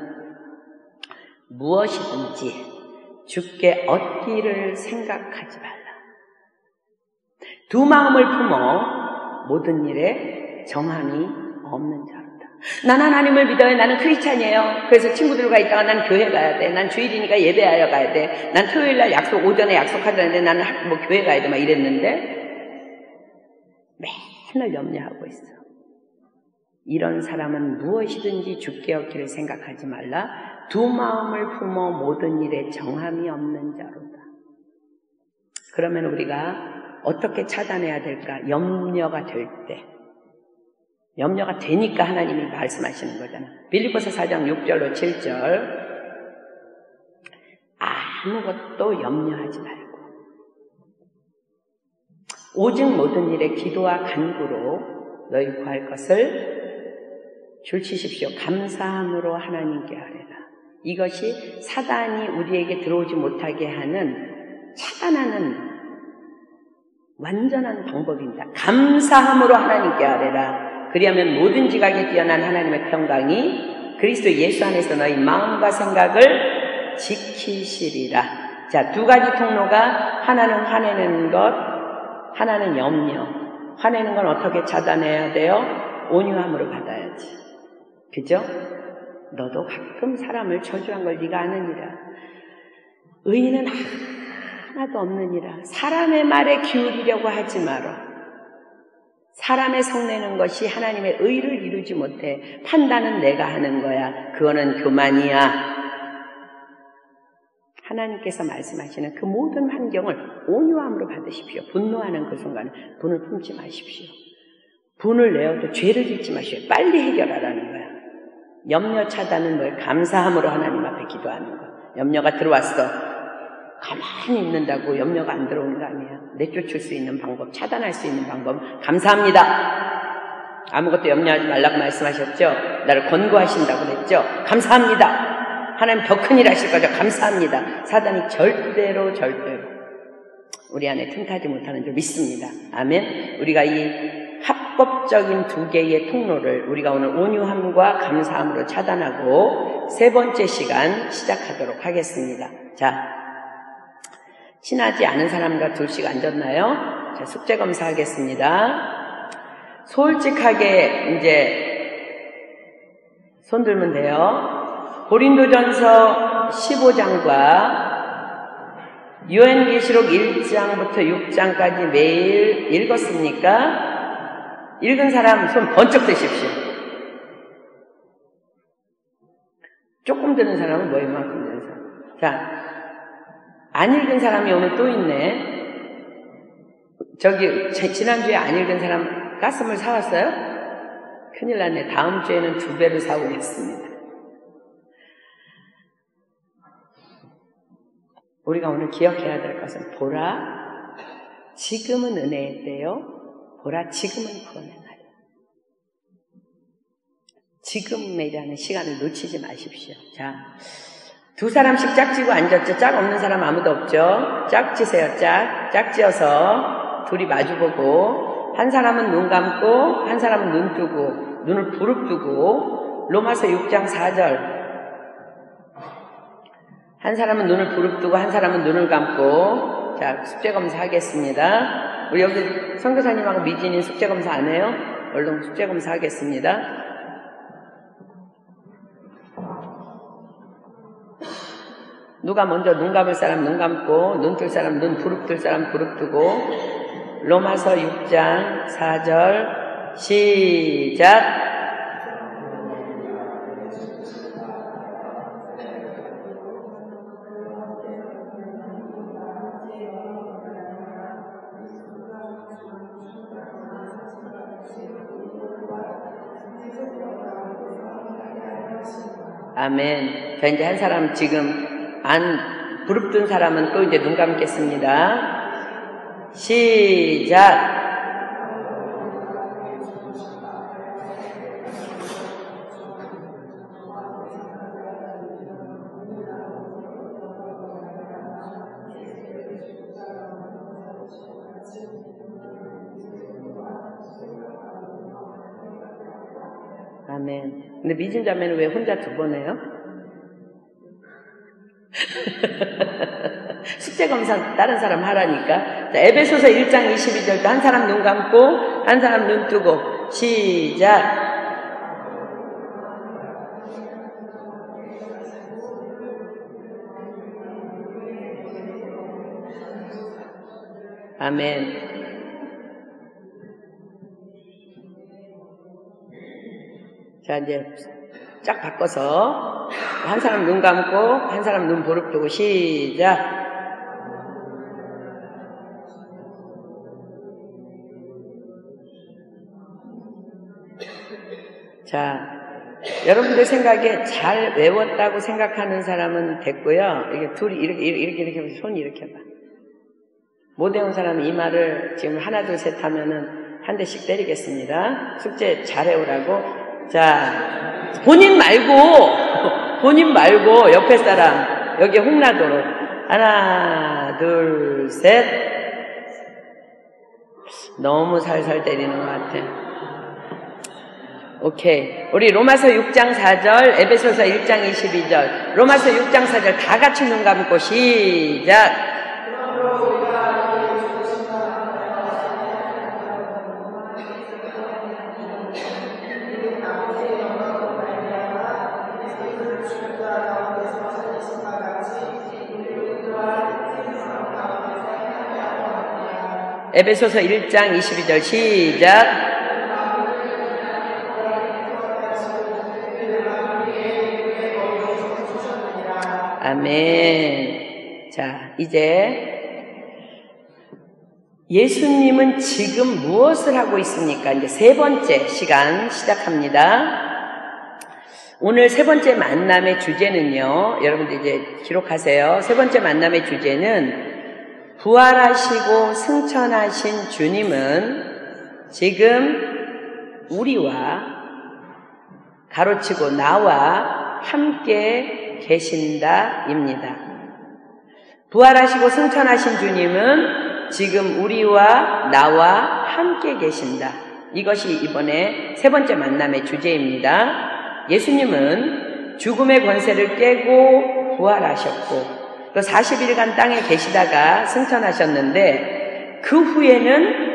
무엇이든지 주께 얻기를 생각하지 말라. 두 마음을 품어 모든 일에 정함이 없는 자로다. 난 하나님을 믿어요. 나는 크리스찬이에요. 그래서 친구들과 있다가 난 교회 가야 돼. 난 주일이니까 예배하러 가야 돼. 난 토요일날 오전에 약속하자는데 나는 교회 가야 돼. 막 이랬는데 맨날 염려하고 있어. 이런 사람은 무엇이든지 주께 얻기를 생각하지 말라. 두 마음을 품어 모든 일에 정함이 없는 자로다. 그러면 우리가 어떻게 차단해야 될까? 염려가 될 때. 염려가 되니까 하나님이 말씀하시는 거잖아. 빌립보서 4장 6절로 7절. 아무것도 염려하지 말고 오직 모든 일에 기도와 간구로 너희 구할 것을 줄치십시오. 감사함으로 하나님께 하래라. 이것이 사단이 우리에게 들어오지 못하게 하는 차단하는 완전한 방법입니다. 감사함으로 하나님께 하래라. 그리하면 모든 지각에 뛰어난 하나님의 평강이 그리스도 예수 안에서 너희 마음과 생각을 지키시리라. 자, 두 가지 통로가 하나는 화내는 것, 하나는 염려. 화내는 건 어떻게 차단해야 돼요? 온유함으로 받아야지. 그죠? 너도 가끔 사람을 저주한 걸 네가 아느니라. 의인은 하나도 없느니라. 사람의 말에 기울이려고 하지 마라. 사람의 성내는 것이 하나님의 의를 이루지 못해. 판단은 내가 하는 거야. 그거는 교만이야. 하나님께서 말씀하시는 그 모든 환경을 온유함으로 받으십시오. 분노하는 그 순간에 분을 품지 마십시오. 분을 내어도 죄를 짓지 마십시오. 빨리 해결하라는 거야. 염려 차단은 뭐예요? 감사함으로 하나님 앞에 기도하는 거. 염려가 들어왔어. 가만히 있는다고 염려가 안 들어오는 거 아니에요. 내쫓을 수 있는 방법, 차단할 수 있는 방법, 감사합니다. 아무것도 염려하지 말라고 말씀하셨죠? 나를 권고하신다고 그랬죠? 감사합니다. 하나님 더 큰일 하실 거죠? 감사합니다. 사단이 절대로 우리 안에 틈타지 못하는 줄 믿습니다. 아멘. 우리가 이 합법적인 두 개의 통로를 우리가 오늘 온유함과 감사함으로 차단하고 세 번째 시간 시작하도록 하겠습니다. 자, 친하지 않은 사람과 둘씩 앉았나요? 자, 숙제 검사하겠습니다. 솔직하게 이제 손 들면 돼요. 고린도전서 15장과 요한계시록 1장부터 6장까지 매일 읽었습니까? 읽은 사람 손 번쩍 드십시오. 조금 드는 사람은 뭐 이만큼 드는 사람. 자, 안 읽은 사람이 오늘 또 있네. 저기 지난주에 안 읽은 사람 가스물 사왔어요? 큰일 났네. 다음 주에는 2배로 사오겠습니다. 우리가 오늘 기억해야 될 것은 보라, 지금은 은혜의 때요. 보라, 지금은 구원의 날이요. 지금이라는 시간을 놓치지 마십시오. 자, 2사람씩 짝지고 앉았죠. 짝 없는 사람 아무도 없죠. 짝지세요. 짝지어서 둘이 마주보고 한 사람은 눈 감고 한 사람은 눈 뜨고 눈을 부릅뜨고 로마서 6장 4절 한 사람은 눈을 부릅뜨고 한 사람은 눈을 감고. 자, 숙제검사 하겠습니다. 우리 여기 선교사님하고 미진이 숙제검사 안 해요? 얼른 숙제검사 하겠습니다. 누가 먼저 눈 감을 사람 눈 감고 눈 뜰 사람 눈 부릅뜰 사람 부릅뜨고. 로마서 6장 4절 시작. 아멘. 자, 이제 한 사람 지금 안 부릅뜬 사람은 또 이제 눈 감겠습니다. 시작. 아멘. 근데 미진 자매는 왜 혼자 2번 해요? 숙제 검사 다른 사람 하라니까. 자, 에베소서 1장 22절도 한 사람 눈 감고 한 사람 눈 뜨고 시작. 아멘. 자, 이제 쫙 바꿔서 한 사람 눈 감고 한 사람 눈 부릅뜨고 시작. 자, 여러분들 생각에 잘 외웠다고 생각하는 사람은 됐고요. 이게 둘이 이렇게 손 이렇게 봐. 못 외운 사람은 이 말을 지금 하나 둘 셋 하면은 한 대씩 때리겠습니다. 숙제 잘 외우라고. 자, 본인 말고 옆에 사람 여기 홍나도록 하나 둘 셋. 너무 살살 때리는 것 같아. 오케이. 우리 로마서 6장 4절, 에베소서 1장 22절, 로마서 6장 4절 다 같이 눈 감고 시작. 에베소서 1장 22절 시작. 아멘. 자, 이제 예수님은 지금 무엇을 하고 있습니까? 이제 3번째 시간 시작합니다. 오늘 3번째 만남의 주제는요, 여러분들 이제 기록하세요. 3번째 만남의 주제는 부활하시고 승천하신 주님은 지금 우리와 가로치고 나와 함께 계신다입니다. 부활하시고 승천하신 주님은 지금 우리와 나와 함께 계신다. 이것이 이번에 3번째 만남의 주제입니다. 예수님은 죽음의 권세를 깨고 부활하셨고 또 40일간 땅에 계시다가 승천하셨는데 그 후에는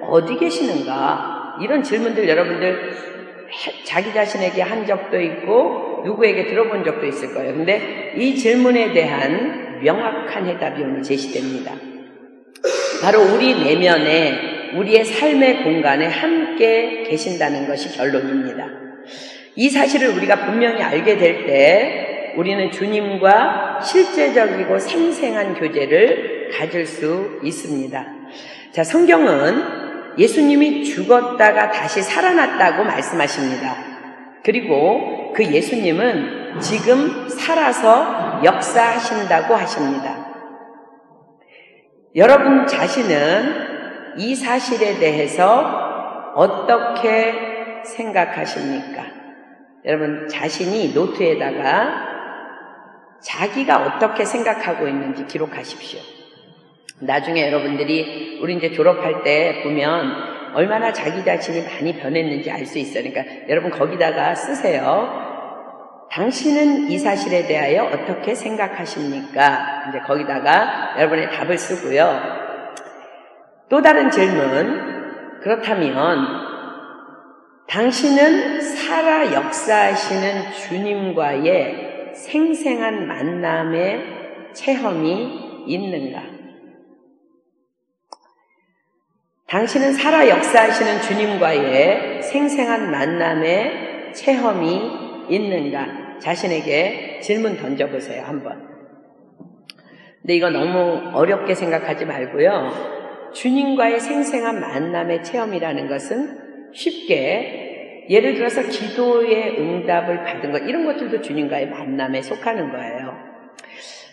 어디 계시는가? 이런 질문들 여러분들 자기 자신에게 한 적도 있고 누구에게 들어본 적도 있을 거예요. 근데 이 질문에 대한 명확한 해답이 오늘 제시됩니다. 바로 우리 내면에 우리의 삶의 공간에 함께 계신다는 것이 결론입니다. 이 사실을 우리가 분명히 알게 될 때 우리는 주님과 실제적이고 생생한 교제를 가질 수 있습니다. 자, 성경은 예수님이 죽었다가 다시 살아났다고 말씀하십니다. 그리고 그 예수님은 지금 살아서 역사하신다고 하십니다. 여러분 자신은 이 사실에 대해서 어떻게 생각하십니까? 여러분 자신이 노트에다가 자기가 어떻게 생각하고 있는지 기록하십시오. 나중에 여러분들이 우리 이제 졸업할 때 보면 얼마나 자기 자신이 많이 변했는지 알 수 있어요. 그러니까 여러분 거기다가 쓰세요. 당신은 이 사실에 대하여 어떻게 생각하십니까? 이제 거기다가 여러분의 답을 쓰고요. 또 다른 질문, 그렇다면 당신은 살아 역사하시는 주님과의 생생한 만남의 체험이 있는가? 당신은 살아 역사하시는 주님과의 생생한 만남의 체험이 있는가? 자신에게 질문 던져보세요, 한번. 근데 이거 너무 어렵게 생각하지 말고요. 주님과의 생생한 만남의 체험이라는 것은 쉽게, 예를 들어서 기도의 응답을 받은 것, 이런 것들도 주님과의 만남에 속하는 거예요.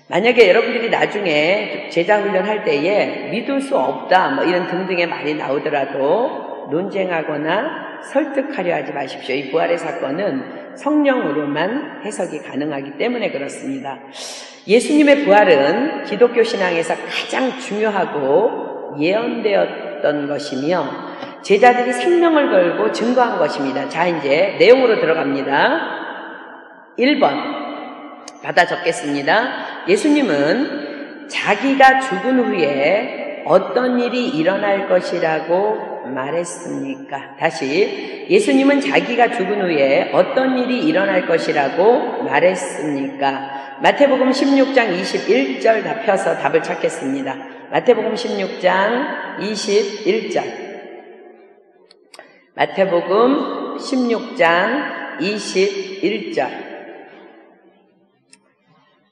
만약에 여러분들이 나중에 제자훈련 할 때에 믿을 수 없다, 뭐 이런 등등의 말이 나오더라도 논쟁하거나 설득하려 하지 마십시오. 이 부활의 사건은 성령으로만 해석이 가능하기 때문에 그렇습니다. 예수님의 부활은 기독교 신앙에서 가장 중요하고 예언되었던 것이며 제자들이 생명을 걸고 증거한 것입니다. 자, 이제 내용으로 들어갑니다. 1번 받아 적겠습니다. 예수님은 자기가 죽은 후에 어떤 일이 일어날 것이라고 말했습니까? 다시, 예수님은 자기가 죽은 후에 어떤 일이 일어날 것이라고 말했습니까? 마태복음 16장 21절 다 펴서 답을 찾겠습니다. 마태복음 16장 21절. 마태복음 16장 21절.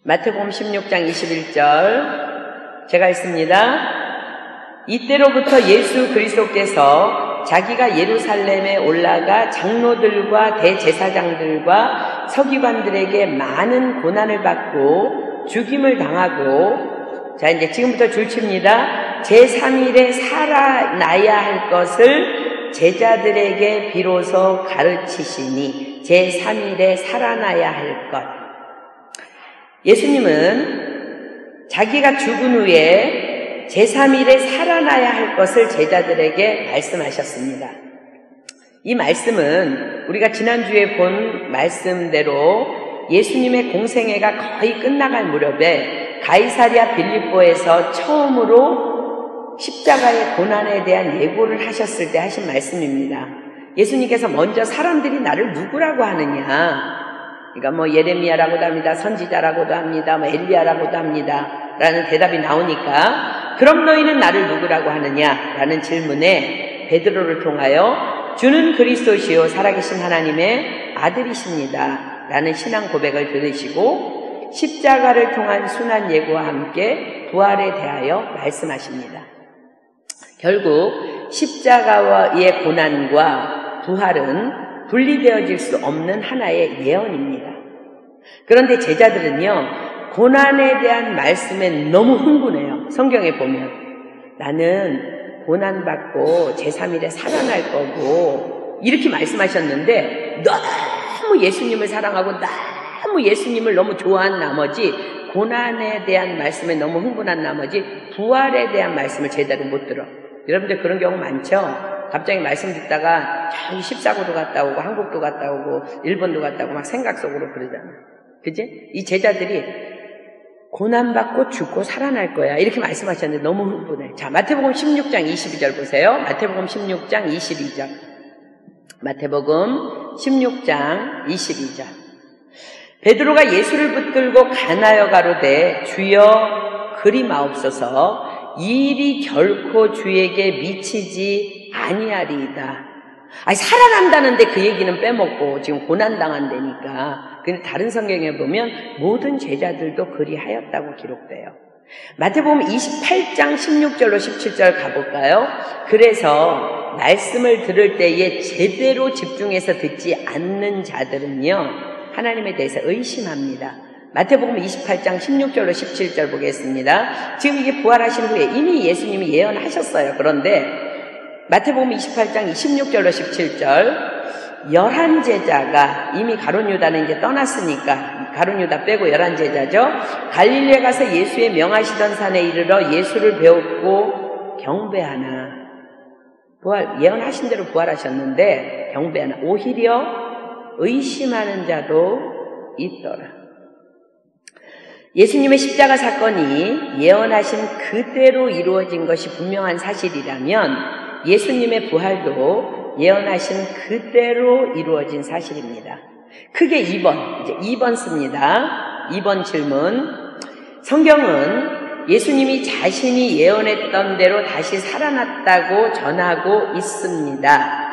마태복음 16장 21절 제가 읽습니다. 이때로부터 예수 그리스도께서 자기가 예루살렘에 올라가 장로들과 대제사장들과 서기관들에게 많은 고난을 받고 죽임을 당하고, 자 이제 지금부터 줄칩니다. 제3일에 살아나야 할 것을 제자들에게 비로소 가르치시니 제3일에 살아나야 할 것. 예수님은 자기가 죽은 후에 제3일에 살아나야 할 것을 제자들에게 말씀하셨습니다. 이 말씀은 우리가 지난주에 본 말씀대로 예수님의 공생애가 거의 끝나갈 무렵에 가이사랴 빌립보에서 처음으로 십자가의 고난에 대한 예고를 하셨을 때 하신 말씀입니다. 예수님께서 먼저 사람들이 나를 누구라고 하느냐, 그러니까 뭐 예레미야라고도 합니다. 선지자라고도 합니다. 뭐 엘리야라고도 합니다. 라는 대답이 나오니까 그럼 너희는 나를 누구라고 하느냐? 라는 질문에 베드로를 통하여 주는 그리스도시요 살아계신 하나님의 아들이십니다. 라는 신앙 고백을 들으시고 십자가를 통한 순환 예고와 함께 부활에 대하여 말씀하십니다. 결국 십자가의 고난과 부활은 분리되어질 수 없는 하나의 예언입니다. 그런데 제자들은요, 고난에 대한 말씀에 너무 흥분해요. 성경에 보면 나는 고난받고 제3일에 살아날 거고 이렇게 말씀하셨는데 너무 예수님을 사랑하고 너무 예수님을 너무 좋아한 나머지 고난에 대한 말씀에 너무 흥분한 나머지 부활에 대한 말씀을 제대로 못 들어. 여러분들 그런 경우 많죠? 갑자기 말씀 듣다가 저기 14구도 갔다 오고 한국도 갔다 오고 일본도 갔다 오고 막 생각 속으로 그러잖아. 그지? 이 제자들이 고난받고 죽고 살아날 거야. 이렇게 말씀하셨는데 너무 흥분해. 자, 마태복음 16장 22절 보세요. 마태복음 16장 22절. 마태복음 16장 22절. 베드로가 예수를 붙들고 가나여 가로되 주여 그리마옵소서 이 일이 결코 주에게 미치지 아니하리이다. 아니 살아난다는데 그 얘기는 빼먹고 지금 고난당한다니까. 근데 다른 성경에 보면 모든 제자들도 그리하였다고 기록돼요. 마태복음 28장 16절로 17절 가볼까요? 그래서 말씀을 들을 때에 제대로 집중해서 듣지 않는 자들은요 하나님에 대해서 의심합니다. 마태복음 28장 16절로 17절 보겠습니다. 지금 이게 부활하신 후에 이미 예수님이 예언하셨어요. 그런데 마태복음 28장 16절로 17절 11제자가 이미 가룟 유다는 이제 떠났으니까 가룟 유다 빼고 11제자죠. 갈릴리에 가서 예수의 명하시던 산에 이르러 예수를 배웠고 경배하나 예언하신 대로 부활하셨는데 경배하나 오히려 의심하는 자도 있더라. 예수님의 십자가 사건이 예언하신 그대로 이루어진 것이 분명한 사실이라면 예수님의 부활도 예언하신 그대로 이루어진 사실입니다. 크게 2번 씁니다. 2번 질문. 성경은 예수님이 자신이 예언했던 대로 다시 살아났다고 전하고 있습니다.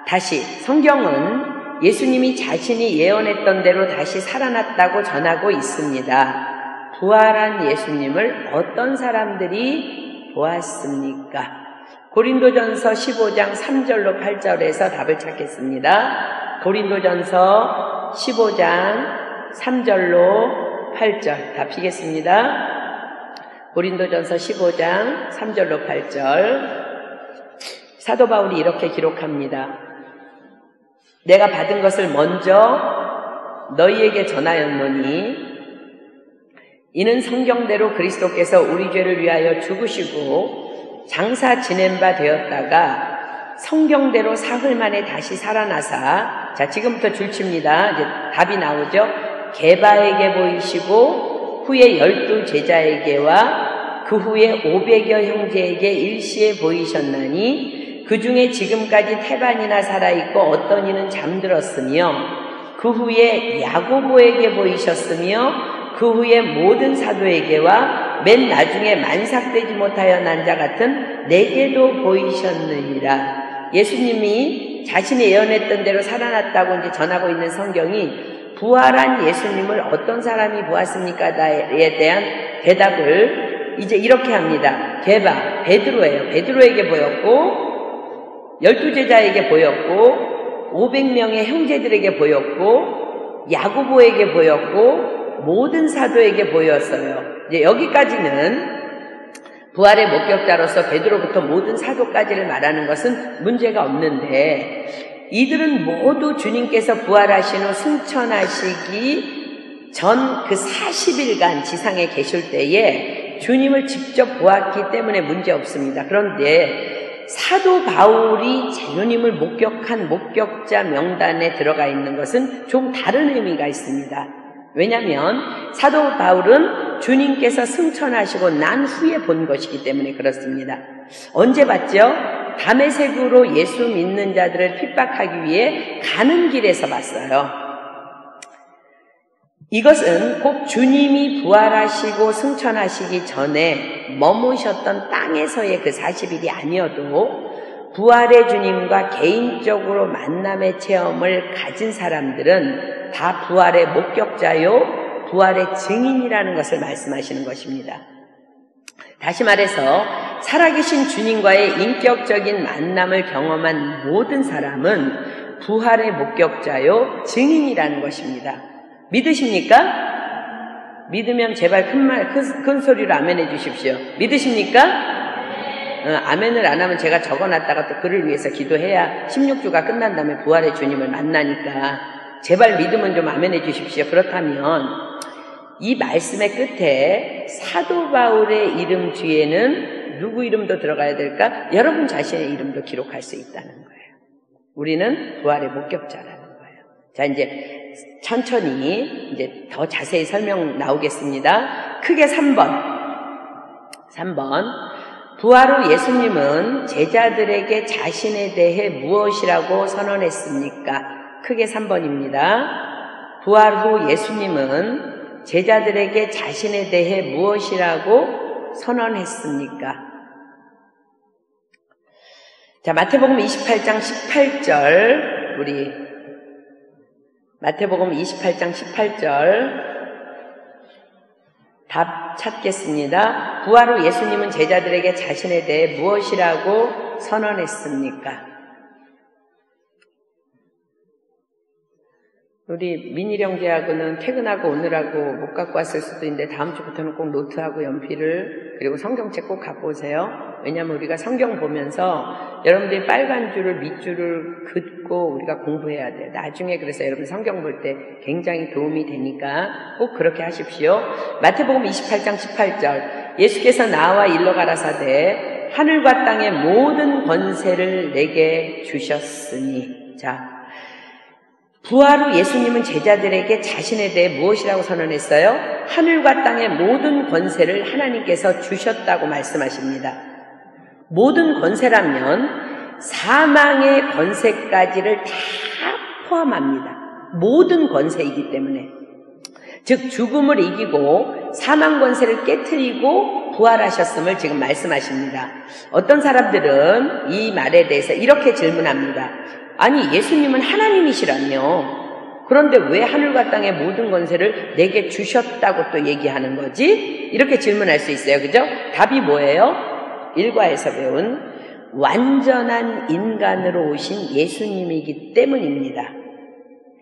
다시 성경은 예수님이 자신이 예언했던 대로 다시 살아났다고 전하고 있습니다. 부활한 예수님을 어떤 사람들이 보았습니까? 고린도전서 15장 3절로 8절에서 답을 찾겠습니다. 고린도전서 15장 3절로 8절 답히겠습니다. 고린도전서 15장 3절로 8절. 사도 바울이 이렇게 기록합니다. 내가 받은 것을 먼저 너희에게 전하였노니 이는 성경대로 그리스도께서 우리 죄를 위하여 죽으시고 장사 지낸 바 되었다가 성경대로 사흘 만에 다시 살아나사, 자 지금부터 줄칩니다. 이제 답이 나오죠. 게바에게 보이시고 후에 12제자에게와 그 후에 500여 형제에게 일시에 보이셨나니 그 중에 지금까지 태반이나 살아있고 어떤 이는 잠들었으며 그 후에 야고보에게 보이셨으며 그 후에 모든 사도에게와 맨 나중에 만삭되지 못하여 난 자 같은 내게도 보이셨느니라. 예수님이 자신이 예언했던 대로 살아났다고 이제 전하고 있는 성경이 부활한 예수님을 어떤 사람이 보았습니까? 에 대한 대답을 이제 이렇게 합니다. 게바, 베드로예요. 베드로에게 보였고 12제자에게 보였고 500명의 형제들에게 보였고 야고보에게 보였고 모든 사도에게 보였어요. 이제 여기까지는 부활의 목격자로서 베드로부터 모든 사도까지를 말하는 것은 문제가 없는데 이들은 모두 주님께서 부활하신 후 승천하시기 전 그 40일간 지상에 계실 때에 주님을 직접 보았기 때문에 문제 없습니다. 그런데 사도 바울이 주님을 목격한 목격자 명단에 들어가 있는 것은 좀 다른 의미가 있습니다. 왜냐하면 사도 바울은 주님께서 승천하시고 난 후에 본 것이기 때문에 그렇습니다. 언제 봤죠? 다메섹으로 예수 믿는 자들을 핍박하기 위해 가는 길에서 봤어요. 이것은 꼭 주님이 부활하시고 승천하시기 전에 머무셨던 땅에서의 그 40일이 아니어도 부활의 주님과 개인적으로 만남의 체험을 가진 사람들은 다 부활의 목격자요, 부활의 증인이라는 것을 말씀하시는 것입니다. 다시 말해서 살아계신 주님과의 인격적인 만남을 경험한 모든 사람은 부활의 목격자요, 증인이라는 것입니다. 믿으십니까? 믿으면 제발 큰 소리로 아멘해 주십시오. 믿으십니까? 아멘을 안 하면 제가 적어놨다가 또 그를 위해서 기도해야 16주가 끝난 다음에 부활의 주님을 만나니까 제발 믿으면 좀 아멘해 주십시오. 그렇다면 이 말씀의 끝에 사도 바울의 이름 뒤에는 누구 이름도 들어가야 될까? 여러분 자신의 이름도 기록할 수 있다는 거예요. 우리는 부활의 목격자라는 거예요. 자, 이제 천천히 이제 더 자세히 설명 나오겠습니다. 크게 3번. 부활 후 예수님은 제자들에게 자신에 대해 무엇이라고 선언했습니까? 크게 3번입니다. 부활 후 예수님은 제자들에게 자신에 대해 무엇이라고 선언했습니까? 자, 마태복음 28장 18절, 우리 마태복음 28장 18절 답 찾겠습니다. 부활 후 예수님은 제자들에게 자신에 대해 무엇이라고 선언했습니까? 우리 민일 형제하고는 퇴근하고 오느라고 못 갖고 왔을 수도 있는데 다음 주부터는 꼭 노트하고 연필을 그리고 성경책 꼭 갖고 오세요. 왜냐하면 우리가 성경 보면서 여러분들이 빨간 줄을 밑줄을 긋고 우리가 공부해야 돼요. 나중에 그래서 여러분 성경 볼 때 굉장히 도움이 되니까 꼭 그렇게 하십시오. 마태복음 28장 18절 예수께서 나와 일러 가라사대 하늘과 땅의 모든 권세를 내게 주셨으니. 자, 부활 후 예수님은 제자들에게 자신에 대해 무엇이라고 선언했어요? 하늘과 땅의 모든 권세를 하나님께서 주셨다고 말씀하십니다. 모든 권세라면 사망의 권세까지를 다 포함합니다. 모든 권세이기 때문에. 즉 죽음을 이기고 사망 권세를 깨트리고 부활하셨음을 지금 말씀하십니다. 어떤 사람들은 이 말에 대해서 이렇게 질문합니다. 아니, 예수님은 하나님이시라며 그런데 왜 하늘과 땅의 모든 권세를 내게 주셨다고 또 얘기하는 거지? 이렇게 질문할 수 있어요. 그죠? 답이 뭐예요? 일과에서 배운 완전한 인간으로 오신 예수님이기 때문입니다.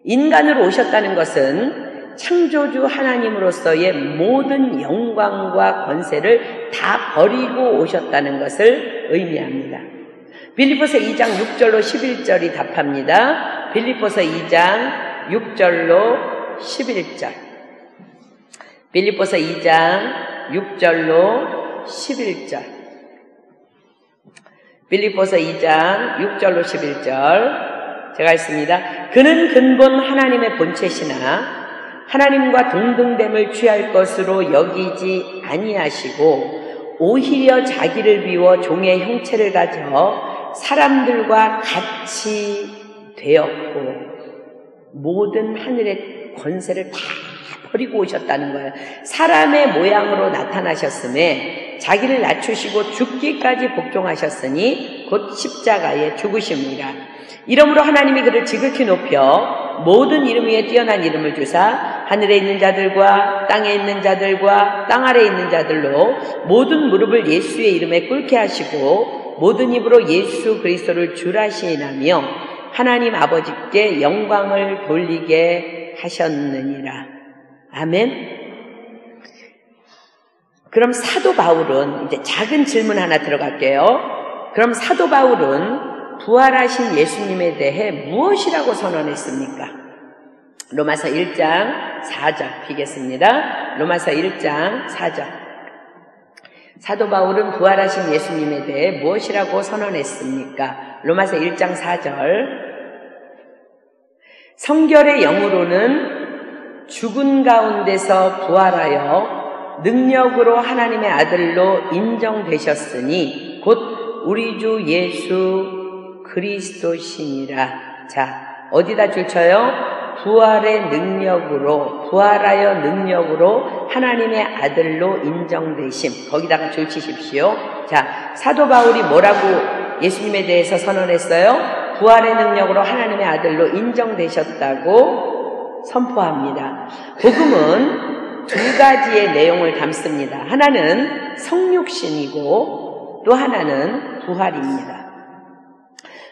인간으로 오셨다는 것은 창조주 하나님으로서의 모든 영광과 권세를 다 버리고 오셨다는 것을 의미합니다. 빌립보서 2장 6절로 11절이 답합니다. 빌립보서 2장 6절로 11절. 빌립보서 2장 6절로 11절. 빌립보서 2장 6절로 11절. 제가 읽습니다. 그는 근본 하나님의 본체시나 하나님과 동등됨을 취할 것으로 여기지 아니하시고 오히려 자기를 비워 종의 형체를 가져 사람들과 같이 되었고 모든 하늘의 권세를 다 버리고 오셨다는 거예요. 사람의 모양으로 나타나셨음에 자기를 낮추시고 죽기까지 복종하셨으니 곧 십자가에 죽으십니다. 이러므로 하나님이 그를 지극히 높여 모든 이름 위에 뛰어난 이름을 주사 하늘에 있는 자들과 땅에 있는 자들과 땅 아래에 있는 자들로 모든 무릎을 예수의 이름에 꿇게 하시고 모든 입으로 예수 그리스도를 주라 시인하며 하나님 아버지께 영광을 돌리게 하셨느니라. 아멘. 그럼 사도 바울은 이제 작은 질문 하나 들어갈게요. 그럼 사도 바울은 부활하신 예수님에 대해 무엇이라고 선언했습니까? 로마서 1장 4절 피겠습니다. 로마서 1장 4절. 사도 바울은 부활하신 예수님에 대해 무엇이라고 선언했습니까? 로마서 1장 4절. 성결의 영으로는 죽은 가운데서 부활하여 능력으로 하나님의 아들로 인정되셨으니 곧 우리 주 예수 그리스도시니라. 자, 어디다 줄 쳐요? 부활의 능력으로, 부활하여 능력으로 하나님의 아들로 인정되심. 거기다가 줄 치십시오. 자, 사도 바울이 뭐라고 예수님에 대해서 선언했어요? 부활의 능력으로 하나님의 아들로 인정되셨다고 선포합니다. 복음은 두 가지의 내용을 담습니다. 하나는 성육신이고 또 하나는 부활입니다.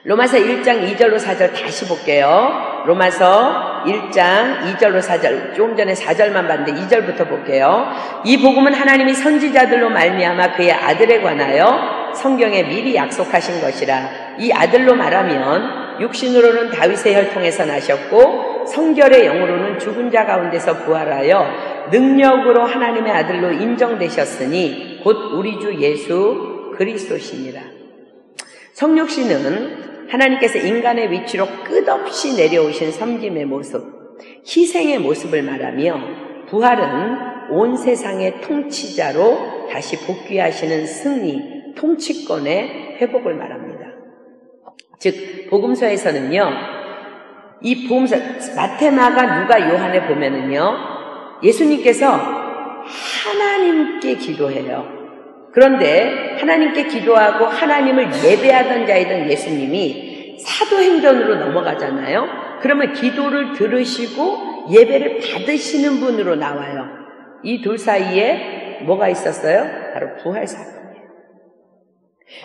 로마서 1장 2절로 4절 다시 볼게요. 로마서 1장 2절로 4절, 조금 전에 4절만 봤는데 2절부터 볼게요. 이 복음은 하나님이 선지자들로 말미암아 그의 아들에 관하여 성경에 미리 약속하신 것이라. 이 아들로 말하면 육신으로는 다윗의 혈통에서 나셨고 성결의 영으로는 죽은 자 가운데서 부활하여 능력으로 하나님의 아들로 인정되셨으니 곧 우리 주 예수 그리스도시니라. 성육신은 하나님께서 인간의 위치로 끝없이 내려오신 섬김의 모습, 희생의 모습을 말하며 부활은 온 세상의 통치자로 다시 복귀하시는 승리, 통치권의 회복을 말합니다. 즉 복음서에서는요, 이 복음서 마태, 마가, 누가, 요한에 보면은요, 예수님께서 하나님께 기도해요. 그런데 하나님께 기도하고 하나님을 예배하던 자이던 예수님이 사도행전으로 넘어가잖아요. 그러면 기도를 들으시고 예배를 받으시는 분으로 나와요. 이 둘 사이에 뭐가 있었어요? 바로 부활 사건이에요.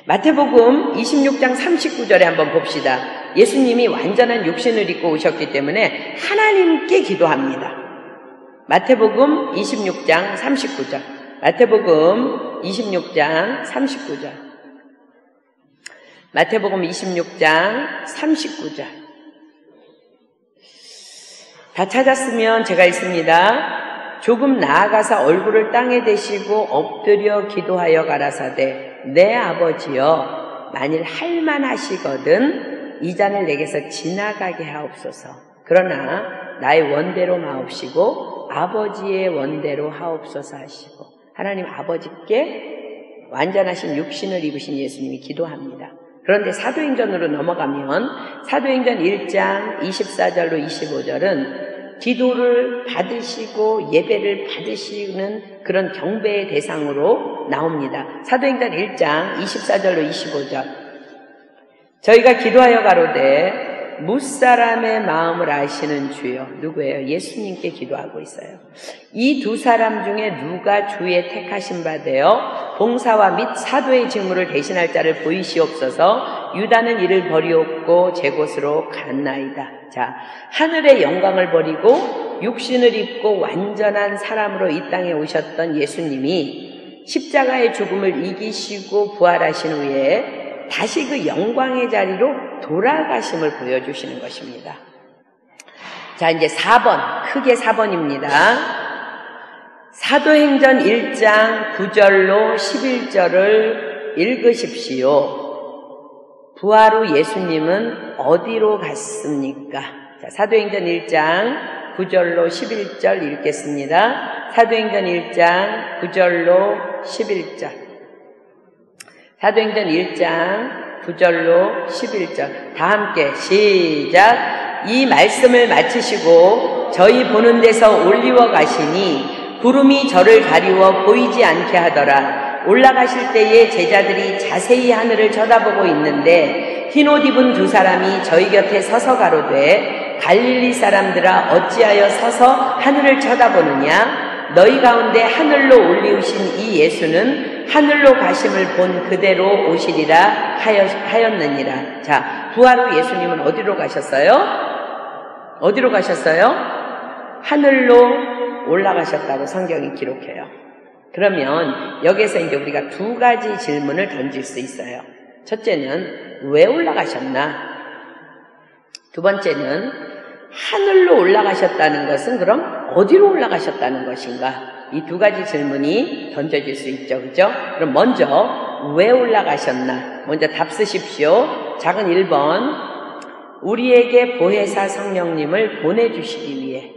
마태복음 26장 39절에 한번 봅시다. 예수님이 완전한 육신을 입고 오셨기 때문에 하나님께 기도합니다. 마태복음 26장 39절. 마태복음 26장 39절. 마태복음 26장 39절. 다 찾았으면 제가 읽습니다. 조금 나아가서 얼굴을 땅에 대시고 엎드려 기도하여 가라사대 내 아버지여 만일 할만하시거든 이 잔을 내게서 지나가게 하옵소서. 그러나 나의 원대로 마옵시고 아버지의 원대로 하옵소서 하시고, 하나님 아버지께 완전하신 육신을 입으신 예수님이 기도합니다. 그런데 사도행전으로 넘어가면 사도행전 1장 24절로 25절은 기도를 받으시고 예배를 받으시는 그런 경배의 대상으로 나옵니다. 사도행전 1장 24절로 25절. 저희가 기도하여 가로되 무사람의 마음을 아시는 주여. 누구예요? 예수님께 기도하고 있어요. 이 두 사람 중에 누가 주의 택하신 바 되어 봉사와 및 사도의 직무를 대신할 자를 보이시옵소서. 유다는 이를 버리옵고 제 곳으로 갔나이다. 자, 하늘의 영광을 버리고 육신을 입고 완전한 사람으로 이 땅에 오셨던 예수님이 십자가의 죽음을 이기시고 부활하신 후에 다시 그 영광의 자리로 돌아가심을 보여주시는 것입니다. 자, 이제 4번, 크게 4번입니다. 사도행전 1장 9절로 11절을 읽으십시오. 부활 후 예수님은 어디로 갔습니까? 자, 사도행전 1장 9절로 11절 읽겠습니다. 사도행전 1장 9절로 11절. 사도행전 1장 9절로 11절 다 함께 시작. 이 말씀을 마치시고 저희 보는 데서 올리워 가시니 구름이 저를 가리워 보이지 않게 하더라. 올라가실 때에 제자들이 자세히 하늘을 쳐다보고 있는데 흰옷 입은 두 사람이 저희 곁에 서서 가로되 갈릴리 사람들아 어찌하여 서서 하늘을 쳐다보느냐? 너희 가운데 하늘로 올리우신 이 예수는 하늘로 가심을 본 그대로 오시리라 하였느니라. 자, 부활 후 예수님은 어디로 가셨어요? 어디로 가셨어요? 하늘로 올라가셨다고 성경이 기록해요. 그러면 여기서 이제 우리가 두 가지 질문을 던질 수 있어요. 첫째는 왜 올라가셨나? 두 번째는 하늘로 올라가셨다는 것은 그럼 어디로 올라가셨다는 것인가? 이 두 가지 질문이 던져질 수 있죠. 그죠? 그럼 먼저 왜 올라가셨나? 먼저 답 쓰십시오. 작은 1번. 우리에게 보혜사 성령님을 보내주시기 위해.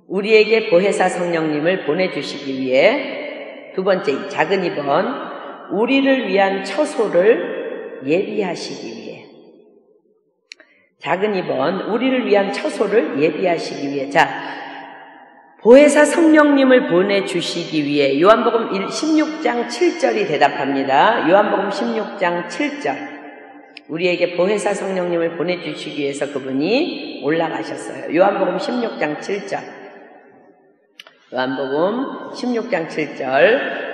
우리에게 보혜사 성령님을 보내주시기 위해. 두 번째, 작은 2번. 우리를 위한 처소를 예비하시기 위해. 작은 2번. 우리를 위한 처소를 예비하시기 위해. 자, 보혜사 성령님을 보내주시기 위해. 요한복음 16장 7절이 대답합니다. 요한복음 16장 7절. 우리에게 보혜사 성령님을 보내주시기 위해서 그분이 올라가셨어요. 요한복음 16장 7절. 요한복음 16장 7절.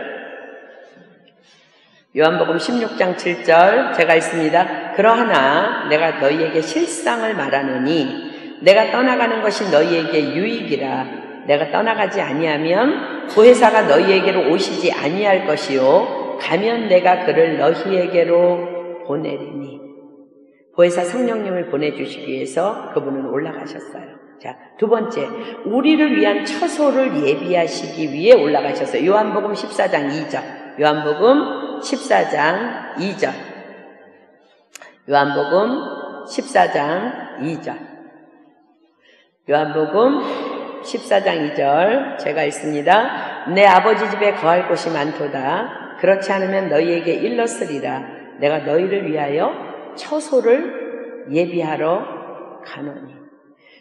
요한복음 16장 7절 제가 읽습니다. 그러하나 내가 너희에게 실상을 말하노니 내가 떠나가는 것이 너희에게 유익이라. 내가 떠나가지 아니하면 보혜사가 너희에게로 오시지 아니할 것이요 가면 내가 그를 너희에게로 보내리니. 보혜사 성령님을 보내주시기 위해서 그분은 올라가셨어요. 자, 두 번째, 우리를 위한 처소를 예비하시기 위해 올라가셨어요. 요한복음 14장 2절. 요한복음 14장 2절. 요한복음 14장 2절. 요한복음 14장 2절 제가 읽습니다. 내 아버지 집에 거할 곳이 많도다. 그렇지 않으면 너희에게 일렀으리라. 내가 너희를 위하여 처소를 예비하러 가노니.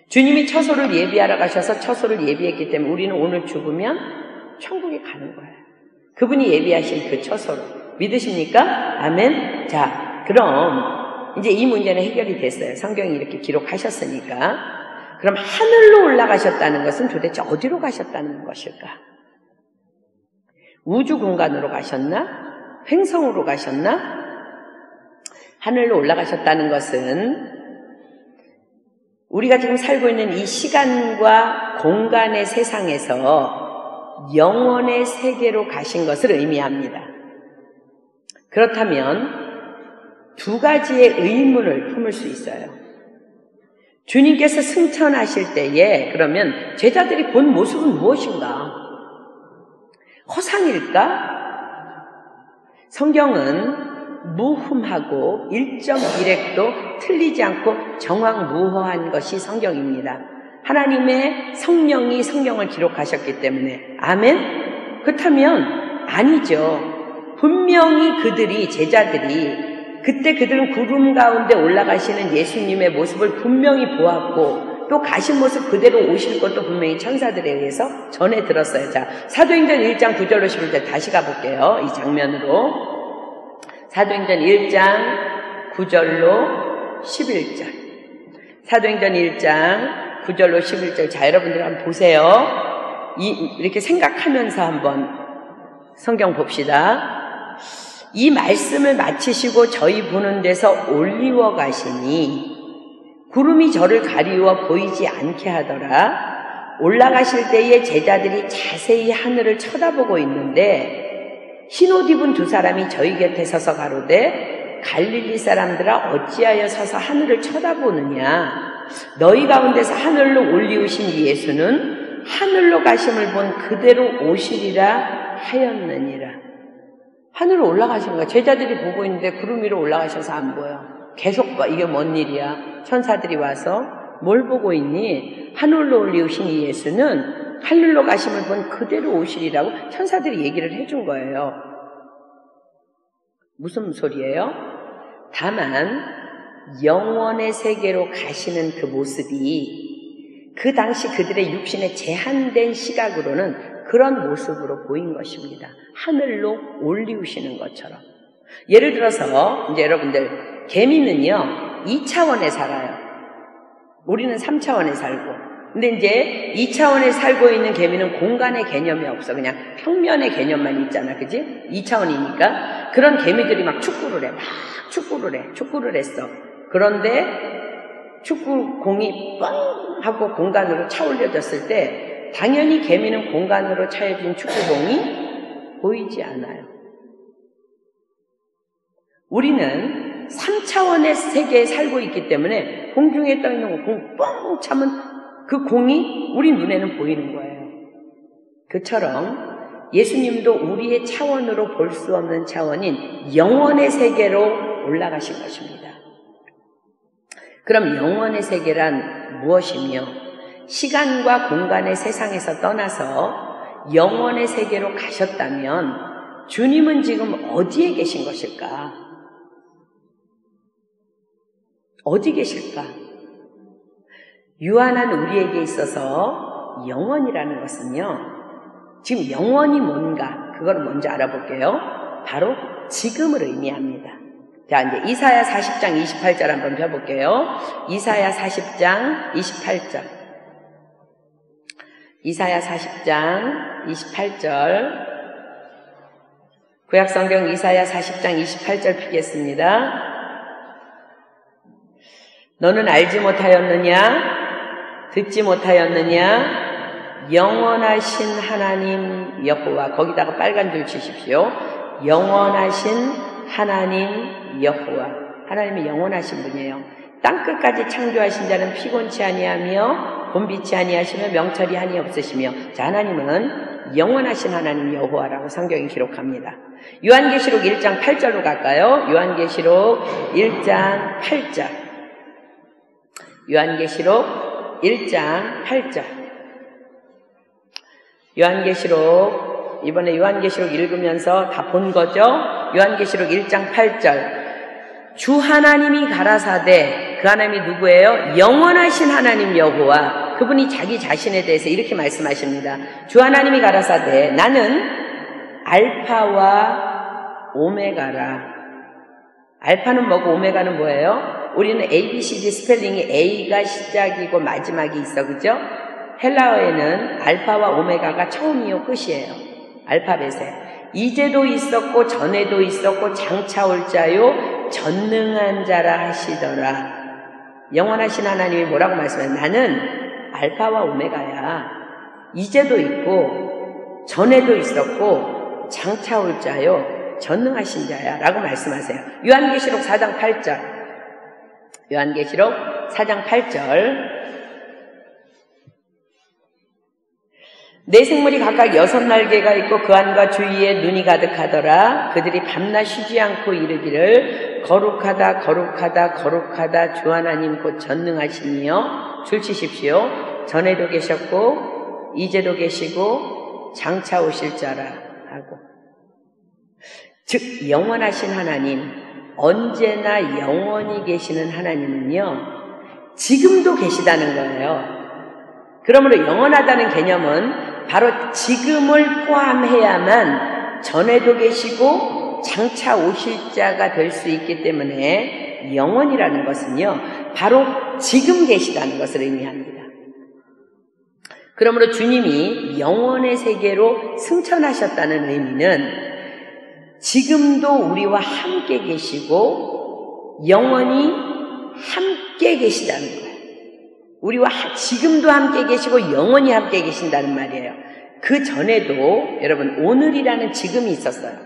주님이 처소를 예비하러 가셔서 처소를 예비했기 때문에 우리는 오늘 죽으면 천국에 가는 거예요. 그분이 예비하신 그 처소로. 믿으십니까? 아멘. 자, 그럼 이제 이 문제는 해결이 됐어요. 성경이 이렇게 기록하셨으니까. 그럼 하늘로 올라가셨다는 것은 도대체 어디로 가셨다는 것일까? 우주 공간으로 가셨나? 횡성으로 가셨나? 하늘로 올라가셨다는 것은 우리가 지금 살고 있는 이 시간과 공간의 세상에서 영원의 세계로 가신 것을 의미합니다. 그렇다면 두 가지의 의문을 품을 수 있어요. 주님께서 승천하실 때에 그러면 제자들이 본 모습은 무엇인가? 허상일까? 성경은 무흠하고 일정 일획도 틀리지 않고 정확무허한 것이 성경입니다. 하나님의 성령이 성경을 기록하셨기 때문에. 아멘? 그렇다면 아니죠. 분명히 그들이, 제자들이 그때 그들은 구름 가운데 올라가시는 예수님의 모습을 분명히 보았고 또 가신 모습 그대로 오실 것도 분명히 천사들에 의해서 전해 들었어요. 자, 사도행전 1장 9절로 11절 다시 가볼게요. 이 장면으로. 사도행전 1장 9절로 11절. 사도행전 1장 9절로 11절. 자, 여러분들 한번 보세요. 이렇게 생각하면서 한번 성경 봅시다. 이 말씀을 마치시고 저희 보는 데서 올리워 가시니 구름이 저를 가리워 보이지 않게 하더라. 올라가실 때에 제자들이 자세히 하늘을 쳐다보고 있는데 흰옷 입은 두 사람이 저희 곁에 서서 가로되 갈릴리 사람들아 어찌하여 서서 하늘을 쳐다보느냐. 너희 가운데서 하늘로 올리우신 이 예수는 하늘로 가심을 본 그대로 오시리라 하였느니라. 하늘로 올라가신 거야. 제자들이 보고 있는데 구름 위로 올라가셔서 안 보여. 계속 봐. 이게 뭔 일이야. 천사들이 와서 뭘 보고 있니? 하늘로 올리우신 이 예수는 하늘로 가심을 본 그대로 오시리라고 천사들이 얘기를 해준 거예요. 무슨 소리예요? 다만 영원의 세계로 가시는 그 모습이 그 당시 그들의 육신의 제한된 시각으로는 그런 모습으로 보인 것입니다. 하늘로 올리우시는 것처럼. 예를 들어서 이제 여러분들 개미는요 2차원에 살아요. 우리는 3차원에 살고. 근데 이제 2차원에 살고 있는 개미는 공간의 개념이 없어. 그냥 평면의 개념만 있잖아. 그지? 2차원이니까. 그런 개미들이 막 축구를 해. 축구를 했어. 그런데 축구공이 뻥 하고 공간으로 차올려졌을 때 당연히 개미는 공간으로 차여진 축구공이 보이지 않아요. 우리는 3차원의 세계에 살고 있기 때문에 공중에 떠 있는 공 뻥 차면 그 공이 우리 눈에는 보이는 거예요. 그처럼 예수님도 우리의 차원으로 볼 수 없는 차원인 영원의 세계로 올라가신 것입니다. 그럼 영원의 세계란 무엇이며 시간과 공간의 세상에서 떠나서 영원의 세계로 가셨다면 주님은 지금 어디에 계신 것일까? 어디 계실까? 유한한 우리에게 있어서 영원이라는 것은요, 지금 영원이 뭔가 그걸 먼저 알아볼게요. 바로 지금을 의미합니다. 자, 이제 이사야 40장 28절 한번 펴볼게요. 이사야 40장 28절. 이사야 40장 28절. 구약성경 이사야 40장 28절 피겠습니다. 너는 알지 못하였느냐? 듣지 못하였느냐? 영원하신 하나님 여호와. 거기다가 빨간 줄 치십시오. 영원하신 하나님 여호와. 하나님이 영원하신 분이에요. 땅끝까지 창조하신 자는 피곤치 아니하며 곤비치 아니하시며 명철이 한이 없으시며. 자, 하나님은 영원하신 하나님 여호와라고 성경이 기록합니다. 요한계시록 1장 8절로 갈까요? 요한계시록 1장 8절. 요한계시록 1장 8절. 요한계시록, 이번에 요한계시록 읽으면서 다 본 거죠? 요한계시록 1장 8절. 주 하나님이 가라사대, 그 하나님이 누구예요? 영원하신 하나님 여호와. 그분이 자기 자신에 대해서 이렇게 말씀하십니다. 주 하나님이 가라사대, 나는 알파와 오메가라. 알파는 뭐고 오메가는 뭐예요? 우리는 ABCD 스펠링이 A가 시작이고 마지막이 있어, 그죠? 헬라어에는 알파와 오메가가 처음이요 끝이에요. 알파벳에. 이제도 있었고 전에도 있었고 장차 올 자요 전능한 자라 하시더라. 영원하신 하나님이 뭐라고 말씀해요? 나는 알파와 오메가야. 이제도 있고 전에도 있었고 장차 올 자요 전능하신 자야 라고 말씀하세요. 요한계시록 4장 8절. 요한계시록 4장 8절. 네 생물이 각각 6날개가 있고 그 안과 주위에 눈이 가득하더라. 그들이 밤낮 쉬지 않고 이르기를 거룩하다 거룩하다 거룩하다 주 하나님 곧 전능하시니여 줄치십시오. 전에도 계셨고 이제도 계시고 장차 오실 자라 하고. 즉 영원하신 하나님, 언제나 영원히 계시는 하나님은요 지금도 계시다는 거예요. 그러므로 영원하다는 개념은 바로 지금을 포함해야만 전에도 계시고 장차 오실 자가 될 수 있기 때문에 영원이라는 것은요 바로 지금 계시다는 것을 의미합니다. 그러므로 주님이 영원의 세계로 승천하셨다는 의미는 지금도 우리와 함께 계시고 영원히 함께 계시다는 거예요. 우리와 지금도 함께 계시고 영원히 함께 계신다는 말이에요. 그 전에도 여러분 오늘이라는 지금이 있었어요.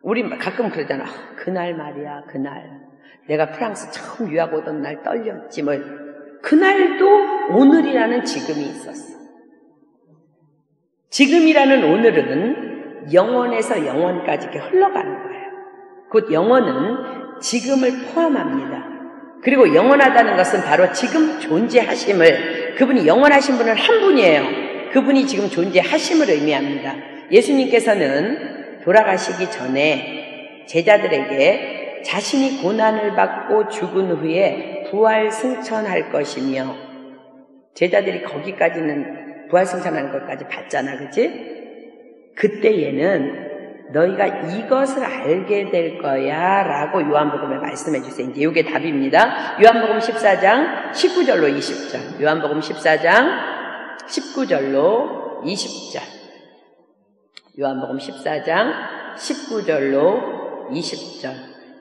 우리 가끔 그러잖아. 그날 말이야, 그날. 내가 프랑스 처음 유학 오던 날 떨렸지. 뭐 그날도 오늘이라는 지금이 있었어. 지금이라는 오늘은 영원에서 영원까지 이렇게 흘러가는 거예요. 곧 영원은 지금을 포함합니다. 그리고 영원하다는 것은 바로 지금 존재하심을, 그분이 영원하신 분은 한 분이에요. 그분이 지금 존재하심을 의미합니다. 예수님께서는 돌아가시기 전에 제자들에게 자신이 고난을 받고 죽은 후에 부활 승천할 것이며, 제자들이 거기까지는 부활 승천하는 것까지 봤잖아, 그치? 그때에는 너희가 이것을 알게 될 거야 라고 요한복음에 말씀해 주세요. 이제 이게 답입니다. 요한복음 14장 19절로 20절. 요한복음 14장 19절로 20절. 요한복음 14장 19절로 20절.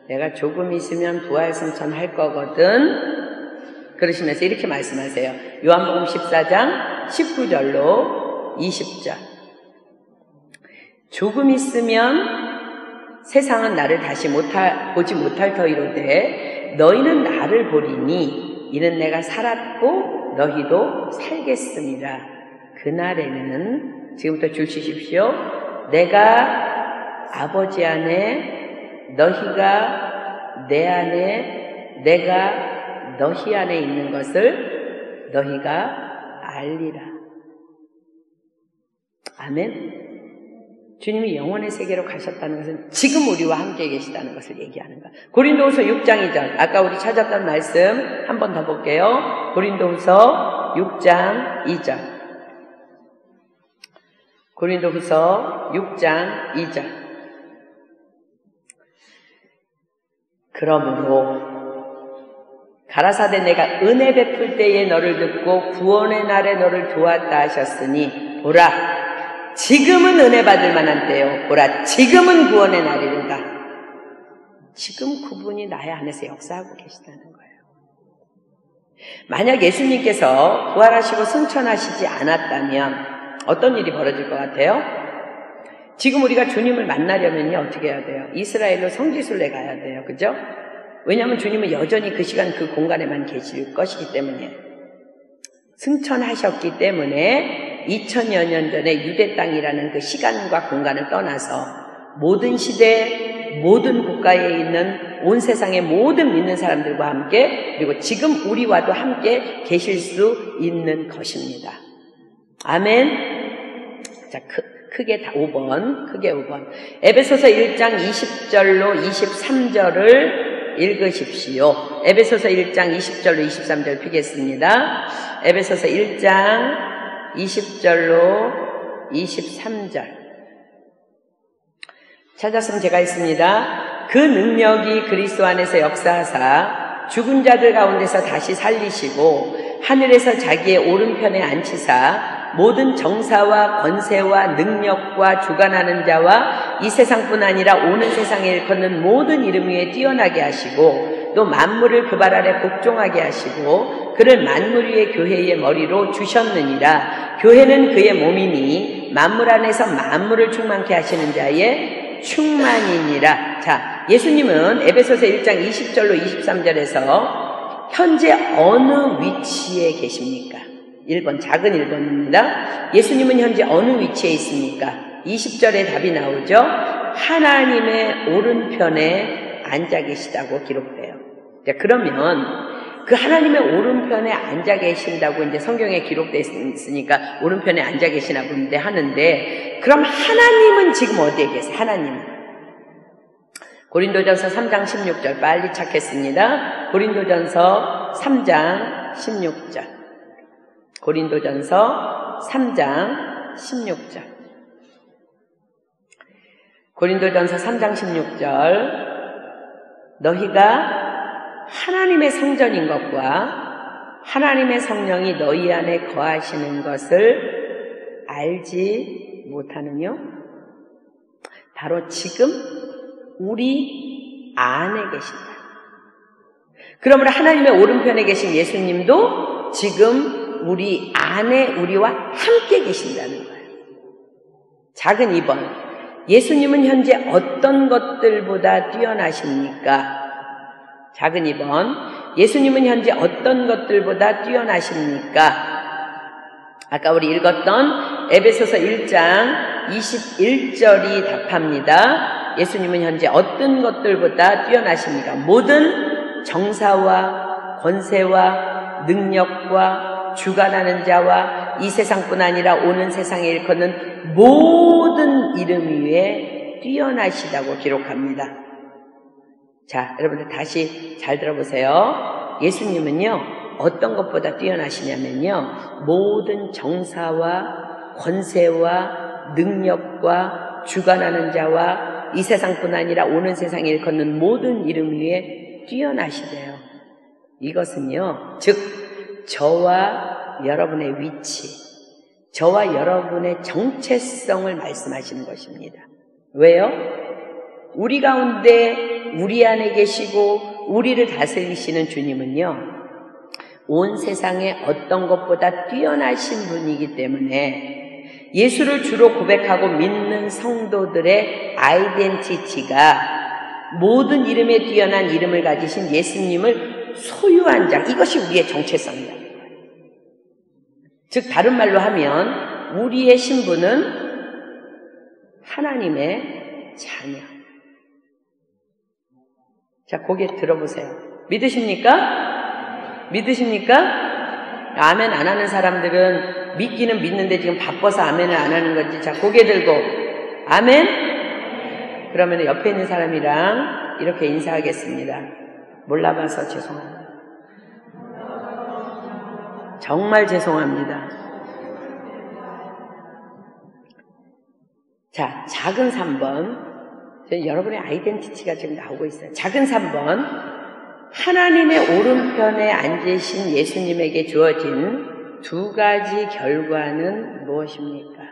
내가 조금 있으면 부활승천할 거거든. 그러시면서 이렇게 말씀하세요. 요한복음 14장 19절로 20절. 조금 있으면 세상은 나를 다시 보지 못할 터이로되 너희는 나를 보리니 이는 내가 살았고 너희도 살겠습니다. 그날에는, 지금부터 줄 치십시오. 내가 아버지 안에, 너희가 내 안에, 내가 너희 안에 있는 것을 너희가 알리라. 아멘. 주님이 영원의 세계로 가셨다는 것은 지금 우리와 함께 계시다는 것을 얘기하는 거예요. 고린도후서 6장 2절. 아까 우리 찾았던 말씀 한 번 더 볼게요. 고린도후서 6장 2절. 고린도후서 6장 2절. 그러므로 가라사대 내가 은혜 베풀 때에 너를 듣고 구원의 날에 너를 도왔다 하셨으니 보라 지금은 은혜 받을 만한 때요. 보라 지금은 구원의 날이로다. 지금 그분이 나의 안에서 역사하고 계시다는 거예요. 만약 예수님께서 부활하시고 승천하시지 않았다면 어떤 일이 벌어질 것 같아요? 지금 우리가 주님을 만나려면요 어떻게 해야 돼요? 이스라엘로 성지순례 가야 돼요. 그죠? 왜냐하면 주님은 여전히 그 시간 그 공간에만 계실 것이기 때문에, 승천하셨기 때문에 2000여 년 전에 유대 땅이라는 그 시간과 공간을 떠나서 모든 시대, 모든 국가에 있는 온 세상의 모든 믿는 사람들과 함께 그리고 지금 우리와도 함께 계실 수 있는 것입니다. 아멘. 자, 크게 5번. 에베소서 1장 20절로 23절을 읽으십시오. 에베소서 1장 20절로 23절 펴겠습니다. 에베소서 1장 20절로 23절. 찾았으면 제가 있습니다. 그 능력이 그리스도 안에서 역사하사 죽은 자들 가운데서 다시 살리시고 하늘에서 자기의 오른편에 앉히사 모든 정사와 권세와 능력과 주관하는 자와 이 세상뿐 아니라 오는 세상에 일컫는 모든 이름 위에 뛰어나게 하시고 또 만물을 그 발 아래 복종하게 하시고 그를 만물 위의 교회의 머리로 주셨느니라. 교회는 그의 몸이니 만물 안에서 만물을 충만케 하시는 자의 충만이니라. 자, 예수님은 에베소서 1장 20절로 23절에서 현재 어느 위치에 계십니까? 1번, 작은 1번입니다. 예수님은 현재 어느 위치에 있습니까? 20절에 답이 나오죠. 하나님의 오른편에 앉아 계시다고 기록돼요. 자, 그러면 그 하나님의 오른편에 앉아 계신다고 이제 성경에 기록되어 있으니까 오른편에 앉아 계시나 본데 하는데, 그럼 하나님은 지금 어디에 계세요? 하나님은. 고린도전서 3장 16절 빨리 찾겠습니다. 고린도전서 3장 16절. 고린도전서 3장 16절. 고린도전서 3장 16절. 너희가 하나님의 성전인 것과 하나님의 성령이 너희 안에 거하시는 것을 알지 못하느냐? 바로 지금 우리 안에 계신다. 그러므로 하나님의 오른편에 계신 예수님도 지금 우리 안에 우리와 함께 계신다는 거예요. 작은 2번. 예수님은 현재 어떤 것들보다 뛰어나십니까? 작은 2번. 예수님은 현재 어떤 것들보다 뛰어나십니까? 아까 우리 읽었던 에베소서 1장 21절이 답합니다. 예수님은 현재 어떤 것들보다 뛰어나십니까? 모든 정사와 권세와 능력과 주관하는 자와 이 세상뿐 아니라 오는 세상에 일컫는 모든 이름 위에 뛰어나시다고 기록합니다. 자, 여러분들 다시 잘 들어보세요. 예수님은요, 어떤 것보다 뛰어나시냐면요, 모든 정사와 권세와 능력과 주관하는 자와 이 세상뿐 아니라 오는 세상에 일컫는 모든 이름 위에 뛰어나시대요. 이것은요, 즉 저와 여러분의 위치, 저와 여러분의 정체성을 말씀하시는 것입니다. 왜요? 우리 가운데 우리 안에 계시고 우리를 다스리시는 주님은요, 온 세상에 어떤 것보다 뛰어나신 분이기 때문에 예수를 주로 고백하고 믿는 성도들의 아이덴티티가 모든 이름에 뛰어난 이름을 가지신 예수님을 소유한 자, 이것이 우리의 정체성이다. 즉 다른 말로 하면 우리의 신분은 하나님의 자녀. 자, 고개 들어보세요. 믿으십니까? 믿으십니까? 아멘 안 하는 사람들은 믿기는 믿는데 지금 바빠서 아멘을 안 하는 건지. 자, 고개 들고 아멘? 그러면 옆에 있는 사람이랑 이렇게 인사하겠습니다. 몰라봐서 죄송합니다. 정말 죄송합니다. 자, 작은 3번. 여러분의 아이덴티티가 지금 나오고 있어요. 작은 3번. 하나님의 오른편에 앉으신 예수님에게 주어진 두 가지 결과는 무엇입니까?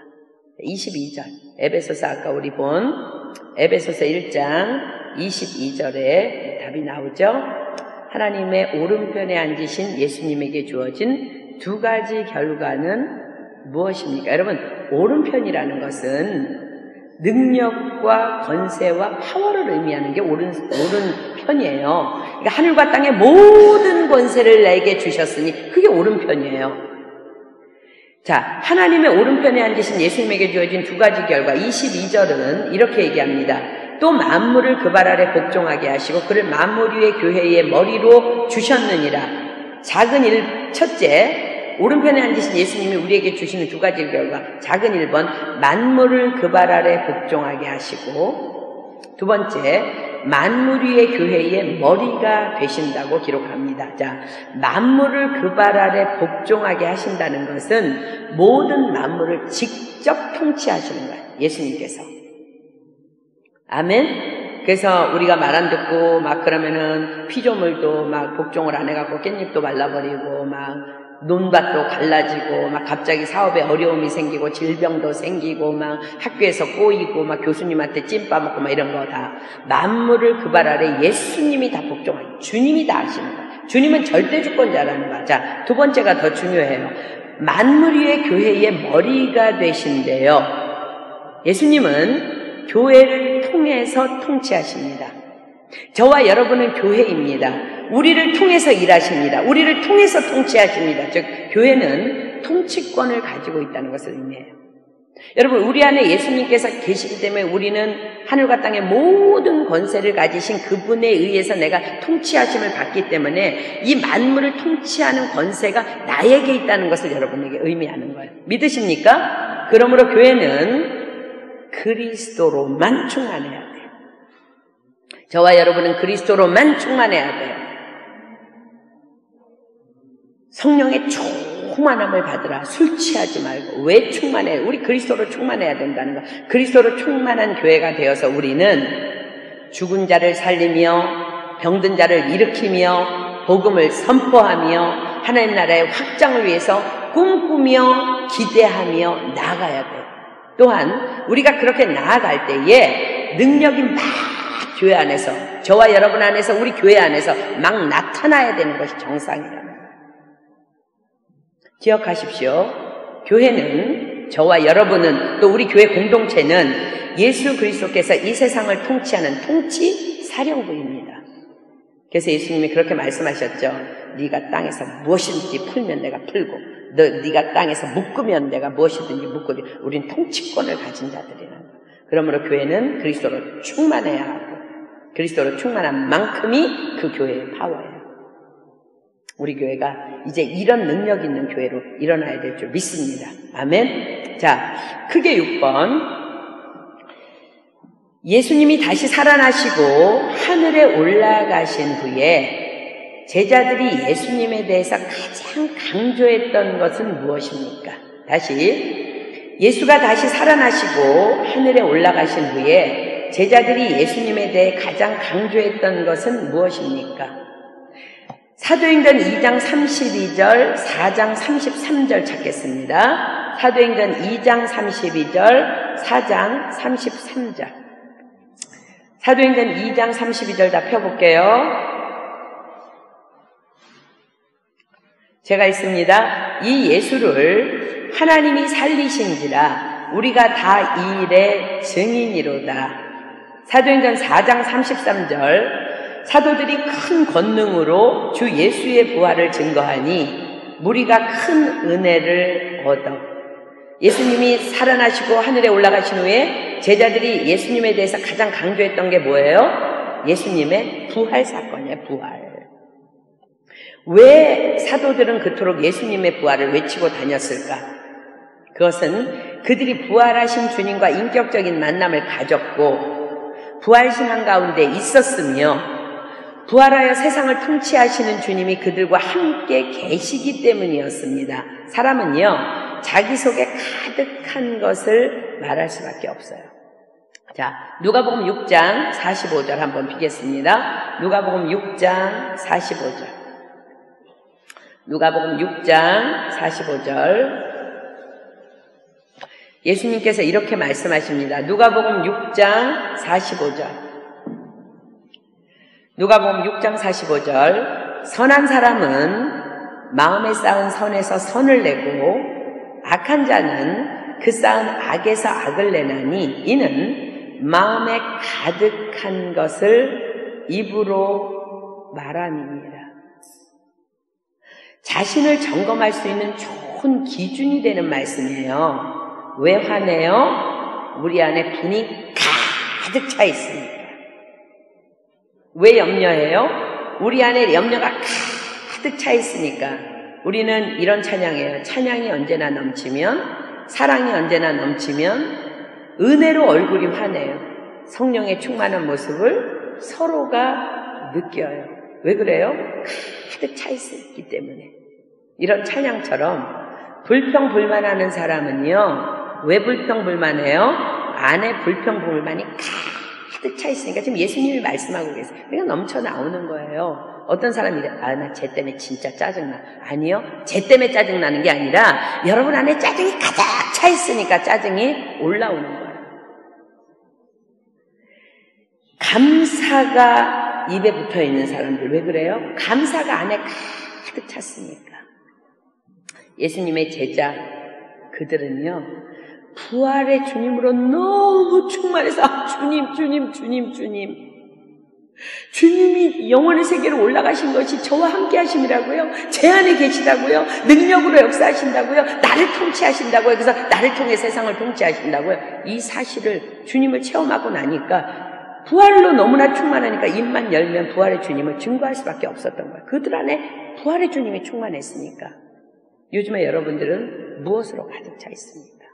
22절. 에베소서 아까 우리 본 에베소서 1장 22절에 답이 나오죠. 하나님의 오른편에 앉으신 예수님에게 주어진 두 가지 결과는 무엇입니까? 여러분, 오른편이라는 것은 능력과 권세와 파워를 의미하는 게 오른편이에요. 그러니까 하늘과 땅의 모든 권세를 내게 주셨으니 그게 오른편이에요. 자, 하나님의 오른편에 앉으신 예수님에게 주어진 두 가지 결과. 22절은 이렇게 얘기합니다. 또 만물을 그 발 아래 복종하게 하시고 그를 만물 위의 교회의 머리로 주셨느니라. 작은 첫째, 오른편에 앉으신 예수님이 우리에게 주시는 두 가지 결과. 작은 1번, 만물을 그 발 아래 복종하게 하시고, 두 번째, 만물 위의 교회의 머리가 되신다고 기록합니다. 자, 만물을 그 발 아래 복종하게 하신다는 것은 모든 만물을 직접 통치하시는 거예요. 예수님께서. 아멘? 그래서 우리가 말 안 듣고 막 그러면은 피조물도 막 복종을 안 해갖고 깻잎도 말라버리고 막 논밭도 갈라지고 막 갑자기 사업에 어려움이 생기고 질병도 생기고 막 학교에서 꼬이고 막 교수님한테 찐빠먹고 막 이런 거 다 만물을 그 발 아래 예수님이 다 복종하고 주님이 다 하시는 거예요. 주님은 절대 주권자라는 거야. 자, 두 번째가 더 중요해요. 만물 위의 교회의 머리가 되신대요. 예수님은 교회를 통해서 통치하십니다. 저와 여러분은 교회입니다. 우리를 통해서 일하십니다. 우리를 통해서 통치하십니다. 즉 교회는 통치권을 가지고 있다는 것을 의미해요. 여러분, 우리 안에 예수님께서 계시기 때문에 우리는 하늘과 땅의 모든 권세를 가지신 그분에 의해서 내가 통치하심을 받기 때문에 이 만물을 통치하는 권세가 나에게 있다는 것을 여러분에게 의미하는 거예요. 믿으십니까? 그러므로 교회는 그리스도로만 충만해야 돼요. 저와 여러분은 그리스도로만 충만해야 돼요. 성령의 충만함을 받으라. 술 취하지 말고. 왜 충만해요? 우리 그리스도로 충만해야 된다는 거. 그리스도로 충만한 교회가 되어서 우리는 죽은 자를 살리며 병든 자를 일으키며 복음을 선포하며 하나님 나라의 확장을 위해서 꿈꾸며 기대하며 나아가야 돼요. 또한 우리가 그렇게 나아갈 때에 능력이 막 교회 안에서, 저와 여러분 안에서, 우리 교회 안에서 막 나타나야 되는 것이 정상이라는 거예요. 기억하십시오. 교회는, 저와 여러분은, 또 우리 교회 공동체는 예수 그리스도께서 이 세상을 통치하는 통치 사령부입니다. 그래서 예수님이 그렇게 말씀하셨죠. 네가 땅에서 무엇이든지 풀면 내가 풀고 네가 땅에서 묶으면 내가 무엇이든지 묶고. 우린 통치권을 가진 자들이라는 거예요. 그러므로 교회는 그리스도로 충만해야 하고 그리스도로 충만한 만큼이 그 교회의 파워예요. 우리 교회가 이제 이런 능력 있는 교회로 일어나야 될 줄 믿습니다. 아멘. 자, 크게 6번. 예수님이 다시 살아나시고 하늘에 올라가신 후에 제자들이 예수님에 대해서 가장 강조했던 것은 무엇입니까? 다시, 예수가 다시 살아나시고 하늘에 올라가신 후에 제자들이 예수님에 대해 가장 강조했던 것은 무엇입니까? 사도행전 2장 32절, 4장 33절 찾겠습니다. 사도행전 2장 32절, 4장 33절. 사도행전 2장 32절 다 펴볼게요. 제가 읽습니다. 이 예수를 하나님이 살리신지라 우리가 다 이 일의 증인이로다. 사도행전 4장 33절. 사도들이 큰 권능으로 주 예수의 부활을 증거하니 무리가 큰 은혜를 얻어. 예수님이 살아나시고 하늘에 올라가신 후에 제자들이 예수님에 대해서 가장 강조했던 게 뭐예요? 예수님의 부활 사건이에요. 부활. 왜 사도들은 그토록 예수님의 부활을 외치고 다녔을까? 그것은 그들이 부활하신 주님과 인격적인 만남을 가졌고 부활신앙 가운데 있었으며 부활하여 세상을 통치하시는 주님이 그들과 함께 계시기 때문이었습니다. 사람은요, 자기 속에 가득한 것을 말할 수밖에 없어요. 자, 누가복음 6장 45절 한번 비겠습니다. 누가복음 6장 45절. 누가복음 6장 45절. 예수님께서 이렇게 말씀하십니다. 누가복음 6장 45절. 누가복음 6장 45절. 선한 사람은 마음에 쌓은 선에서 선을 내고 악한 자는 그 쌓은 악에서 악을 내나니 이는 마음에 가득한 것을 입으로 말함이니라. 자신을 점검할 수 있는 좋은 기준이 되는 말씀이에요. 왜 화내요? 우리 안에 분이 가득 차 있으니까. 왜 염려해요? 우리 안에 염려가 가득 차 있으니까. 우리는 이런 찬양이에요. 찬양이 언제나 넘치면, 사랑이 언제나 넘치면 은혜로 얼굴이 환해요. 성령의 충만한 모습을 서로가 느껴요. 왜 그래요? 가득 차 있기 때문에. 이런 찬양처럼 불평불만하는 사람은요, 왜 불평불만해요? 안에 불평불만이 가득 차 있으니까. 지금 예수님이 말씀하고 계세요. 그러니까 넘쳐 나오는 거예요. 어떤 사람이 이래, 나 쟤 때문에 진짜 짜증나. 아니요, 쟤 때문에 짜증나는 게 아니라 여러분 안에 짜증이 가득 차 있으니까 짜증이 올라오는 거예요. 감사가 입에 붙어 있는 사람들 왜 그래요? 감사가 안에 가득 찼으니까. 예수님의 제자 그들은요, 부활의 주님으로 너무 충만해서 주님이 영원의 세계로 올라가신 것이 저와 함께 하심이라고요. 제 안에 계시다고요. 능력으로 역사하신다고요. 나를 통치하신다고요. 그래서 나를 통해 세상을 통치하신다고요. 이 사실을 주님을 체험하고 나니까 부활로 너무나 충만하니까 입만 열면 부활의 주님을 증거할 수밖에 없었던 거예요. 그들 안에 부활의 주님이 충만했으니까. 요즘에 여러분들은 무엇으로 가득 차 있습니까?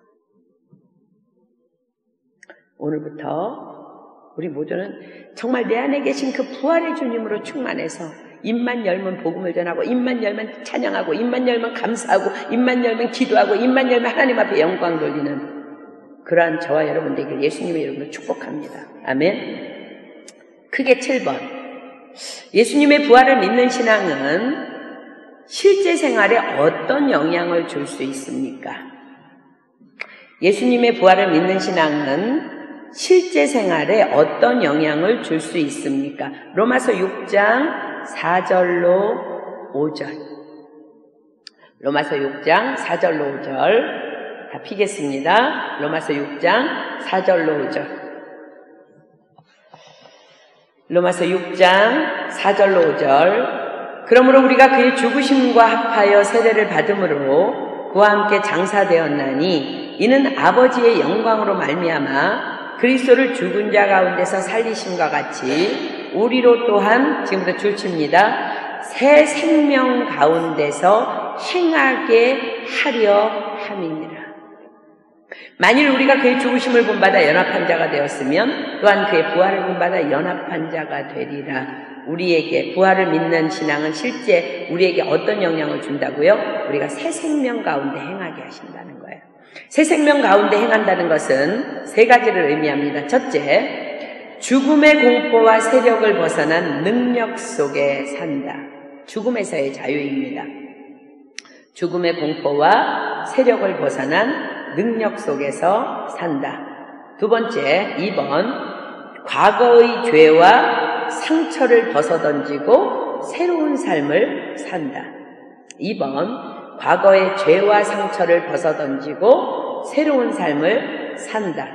오늘부터 우리 모두는 정말 내 안에 계신 그 부활의 주님으로 충만해서 입만 열면 복음을 전하고, 입만 열면 찬양하고, 입만 열면 감사하고, 입만 열면 기도하고, 입만 열면 하나님 앞에 영광 돌리는 그러한 저와 여러분들에게 예수님의 이름으로 축복합니다. 아멘. 크게 7번. 예수님의 부활을 믿는 신앙은 실제 생활에 어떤 영향을 줄 수 있습니까? 예수님의 부활을 믿는 신앙은 실제 생활에 어떤 영향을 줄 수 있습니까? 로마서 6장 4절로 5절. 로마서 6장 4절로 5절. 다 피겠습니다. 로마서 6장 4절로 5절. 로마서 6장 4절로 5절. 그러므로 우리가 그의 죽으심과 합하여 세례를 받음으로 그와 함께 장사되었나니 이는 아버지의 영광으로 말미암아 그리스도를 죽은 자 가운데서 살리심과 같이 우리로 또한, 지금부터 줄칩니다, 새 생명 가운데서 행하게 하려 함이니라. 만일 우리가 그의 죽으심을 본받아 연합한 자가 되었으면 또한 그의 부활을 본받아 연합한 자가 되리라. 우리에게 부활을 믿는 신앙은 실제 우리에게 어떤 영향을 준다고요? 우리가 새 생명 가운데 행하게 하신다는 거예요. 새 생명 가운데 행한다는 것은 세 가지를 의미합니다. 첫째, 죽음의 공포와 세력을 벗어난 능력 속에 산다. 죽음에서의 자유입니다. 죽음의 공포와 세력을 벗어난 능력 속에서 산다. 두 번째, 2번, 과거의 죄와 상처를 벗어던지고 새로운 삶을 산다. 2번, 과거의 죄와 상처를 벗어던지고 새로운 삶을 산다.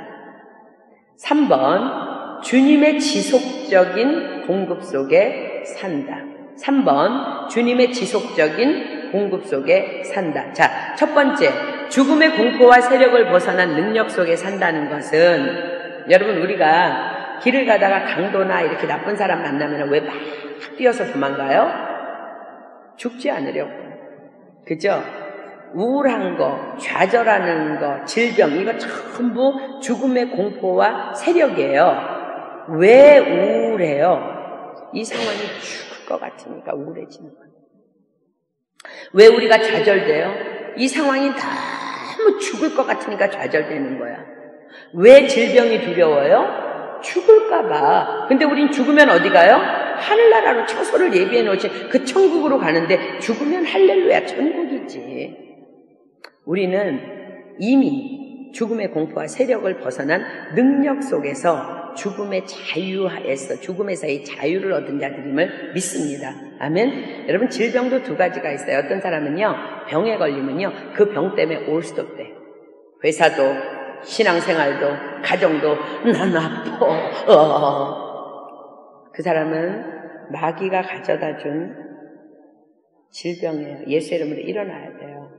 3번, 주님의 지속적인 공급 속에 산다. 3번, 주님의 지속적인 공급 속에 산다. 자, 첫 번째, 죽음의 공포와 세력을 벗어난 능력 속에 산다는 것은, 여러분, 우리가 길을 가다가 강도나 이렇게 나쁜 사람 만나면 왜 막 뛰어서 도망가요? 죽지 않으려고. 그죠? 우울한 거, 좌절하는 거, 질병, 이거 전부 죽음의 공포와 세력이에요. 왜 우울해요? 이 상황이 죽을 것 같으니까 우울해지는 거예요. 왜 우리가 좌절돼요? 이 상황이 너무 죽을 것 같으니까 좌절되는 거야. 왜 질병이 두려워요? 죽을까봐. 근데 우린 죽으면 어디 가요? 하늘나라로 처소를 예비해 놓으신 그 천국으로 가는데, 죽으면 할렐루야 천국이지. 우리는 이미 죽음의 공포와 세력을 벗어난 능력 속에서 죽음의 자유하에서, 죽음에서의 자유를 얻은 자들임을 믿습니다. 아멘. 여러분, 질병도 두 가지가 있어요. 어떤 사람은요, 병에 걸리면요, 그 병 때문에 올 수도 없대. 회사도, 신앙생활도, 가정도, 난 아파. 그 사람은 마귀가 가져다 준 질병이에요. 예수 이름으로 일어나야 돼요.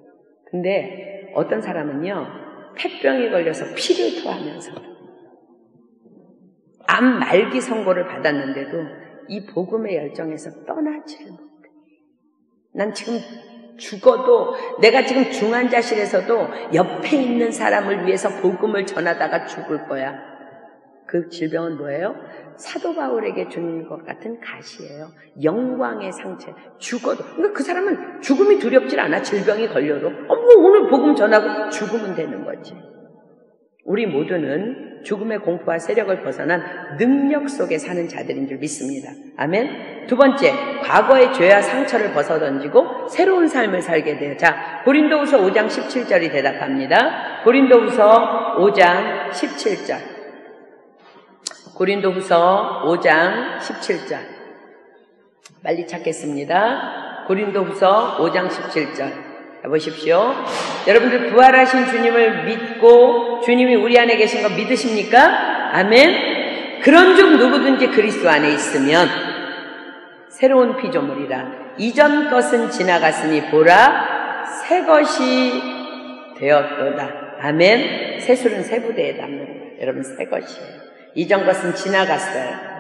근데 어떤 사람은요, 폐병이 걸려서 피를 토하면서 암 말기 선고를 받았는데도 이 복음의 열정에서 떠나지를 못해. 난 지금 죽어도, 내가 지금 중환자실에서도 옆에 있는 사람을 위해서 복음을 전하다가 죽을 거야. 그 질병은 뭐예요? 사도 바울에게 주는 것 같은 가시예요. 영광의 상체. 죽어도. 그러니까 그 사람은 죽음이 두렵질 않아. 질병이 걸려도. 뭐 오늘 복음 전하고 죽으면 되는 거지. 우리 모두는 죽음의 공포와 세력을 벗어난 능력 속에 사는 자들인 줄 믿습니다. 아멘. 두 번째, 과거의 죄와 상처를 벗어던지고 새로운 삶을 살게 돼요. 자, 고린도후서 5장 17절이 대답합니다. 고린도후서 5장 17절. 고린도후서 5장 17절. 빨리 찾겠습니다. 고린도후서 5장 17절. 보십시오. 여러분들 부활하신 주님을 믿고 주님이 우리 안에 계신 거 믿으십니까? 아멘. 그런 중 누구든지 그리스도 안에 있으면 새로운 피조물이라. 이전 것은 지나갔으니 보라 새 것이 되었도다. 아멘. 새술은 새 부대에 담는 거예요. 여러분, 새 것이에요. 이전 것은 지나갔어요.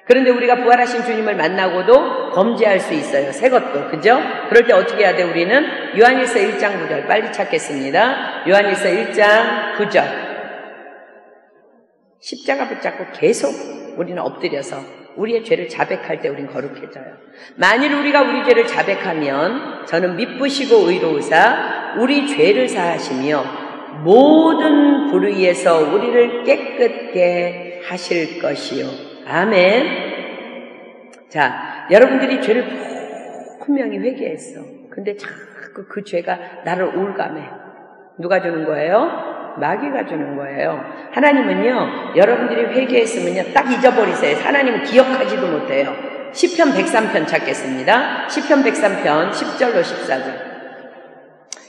그런데 우리가 부활하신 주님을 만나고도 범죄할 수 있어요. 새 것도. 그죠? 그럴 때 어떻게 해야 돼, 우리는? 요한일서 1장 9절. 빨리 찾겠습니다. 요한일서 1장 9절. 십자가 붙잡고 계속 우리는 엎드려서 우리의 죄를 자백할 때 우린 거룩해져요. 만일 우리가 우리 죄를 자백하면 저는 미쁘시고 의로우사 우리 죄를 사하시며 모든 불의에서 우리를 깨끗게 하실 것이요. 아멘. 자, 여러분들이 죄를 분명히 회개했어. 근데 자꾸 그 죄가 나를 올감해. 누가 주는 거예요? 마귀가 주는 거예요. 하나님은요, 여러분들이 회개했으면요, 딱 잊어버리세요. 하나님은 기억하지도 못해요. 시편 103편 찾겠습니다. 시편 103편 10절로 14절.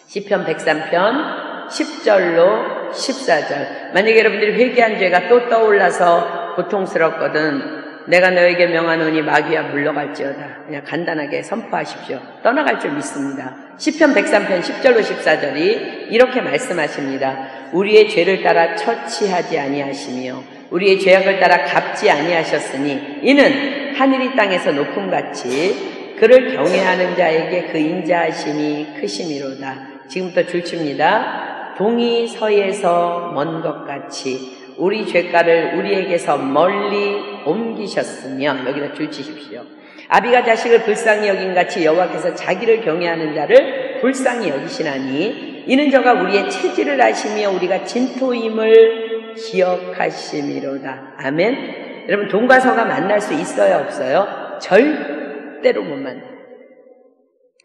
시편 103편 10절로 14절. 만약에 여러분들이 회개한 죄가 또 떠올라서 고통스럽거든 내가 너에게 명하노니 마귀야 물러갈지어다. 그냥 간단하게 선포하십시오. 떠나갈 줄 믿습니다. 시편 103편 10절로 14절이 이렇게 말씀하십니다. 우리의 죄를 따라 처치하지 아니하시며 우리의 죄악을 따라 갚지 아니하셨으니 이는 하늘이 땅에서 높음같이 그를 경외하는 자에게 그 인자하심이 크심이로다. 지금부터 줄칩니다. 동이 서에서 먼 것 같이 우리 죄가를 우리에게서 멀리 옮기셨으며, 여기다 줄치십시오. 아비가 자식을 불쌍히 여긴같이 여호와께서 자기를 경외하는 자를 불쌍히 여기시나니 이는 저가 우리의 체질을 아시며 우리가 진토임을 기억하심이로다. 아멘. 여러분, 동과 서가 만날 수 있어요, 없어요? 절대로 못 만나요.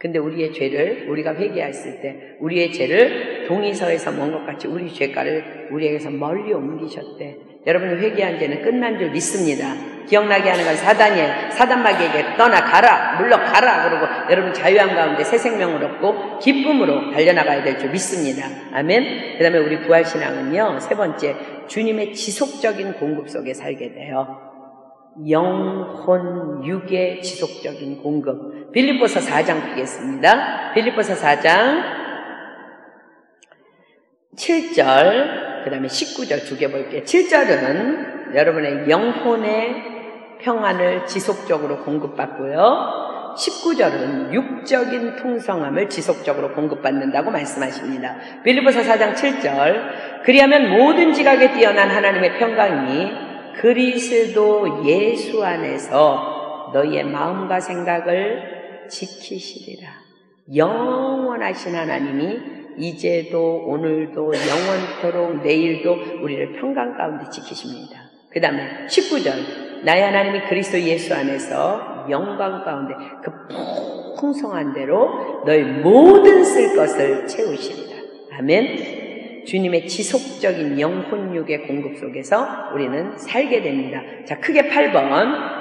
근데 우리의 죄를 우리가 회개했을 때 우리의 죄를 동이서에서 먼 것 같이 우리 죄가를 우리에게서 멀리 옮기셨대. 여러분이 회개한 죄는 끝난 줄 믿습니다. 기억나게 하는 건 사단이에요. 사단마귀에게 떠나가라, 물러가라 그러고 여러분 자유함 가운데 새 생명을 얻고 기쁨으로 달려나가야 될 줄 믿습니다. 아멘. 그 다음에 우리 부활신앙은요, 세 번째, 주님의 지속적인 공급 속에 살게 돼요. 영혼, 육의 지속적인 공급. 빌립보서 4장 보겠습니다. 빌립보서 4장 7절, 그 다음에 19절 두 개 볼게요. 7절은 여러분의 영혼의 평안을 지속적으로 공급받고요. 19절은 육적인 풍성함을 지속적으로 공급받는다고 말씀하십니다. 빌립보서 4장 7절, 그리하면 모든 지각에 뛰어난 하나님의 평강이 그리스도 예수 안에서 너희의 마음과 생각을 지키시리라. 영원하신 하나님이 이제도 오늘도 영원토록 내일도 우리를 평강 가운데 지키십니다. 그 다음에 19절, 나의 하나님이 그리스도 예수 안에서 영광 가운데 그 풍성한 대로 너희 모든 쓸 것을 채우시리라. 아멘. 주님의 지속적인 영혼육의 공급 속에서 우리는 살게 됩니다. 자, 크게 8번.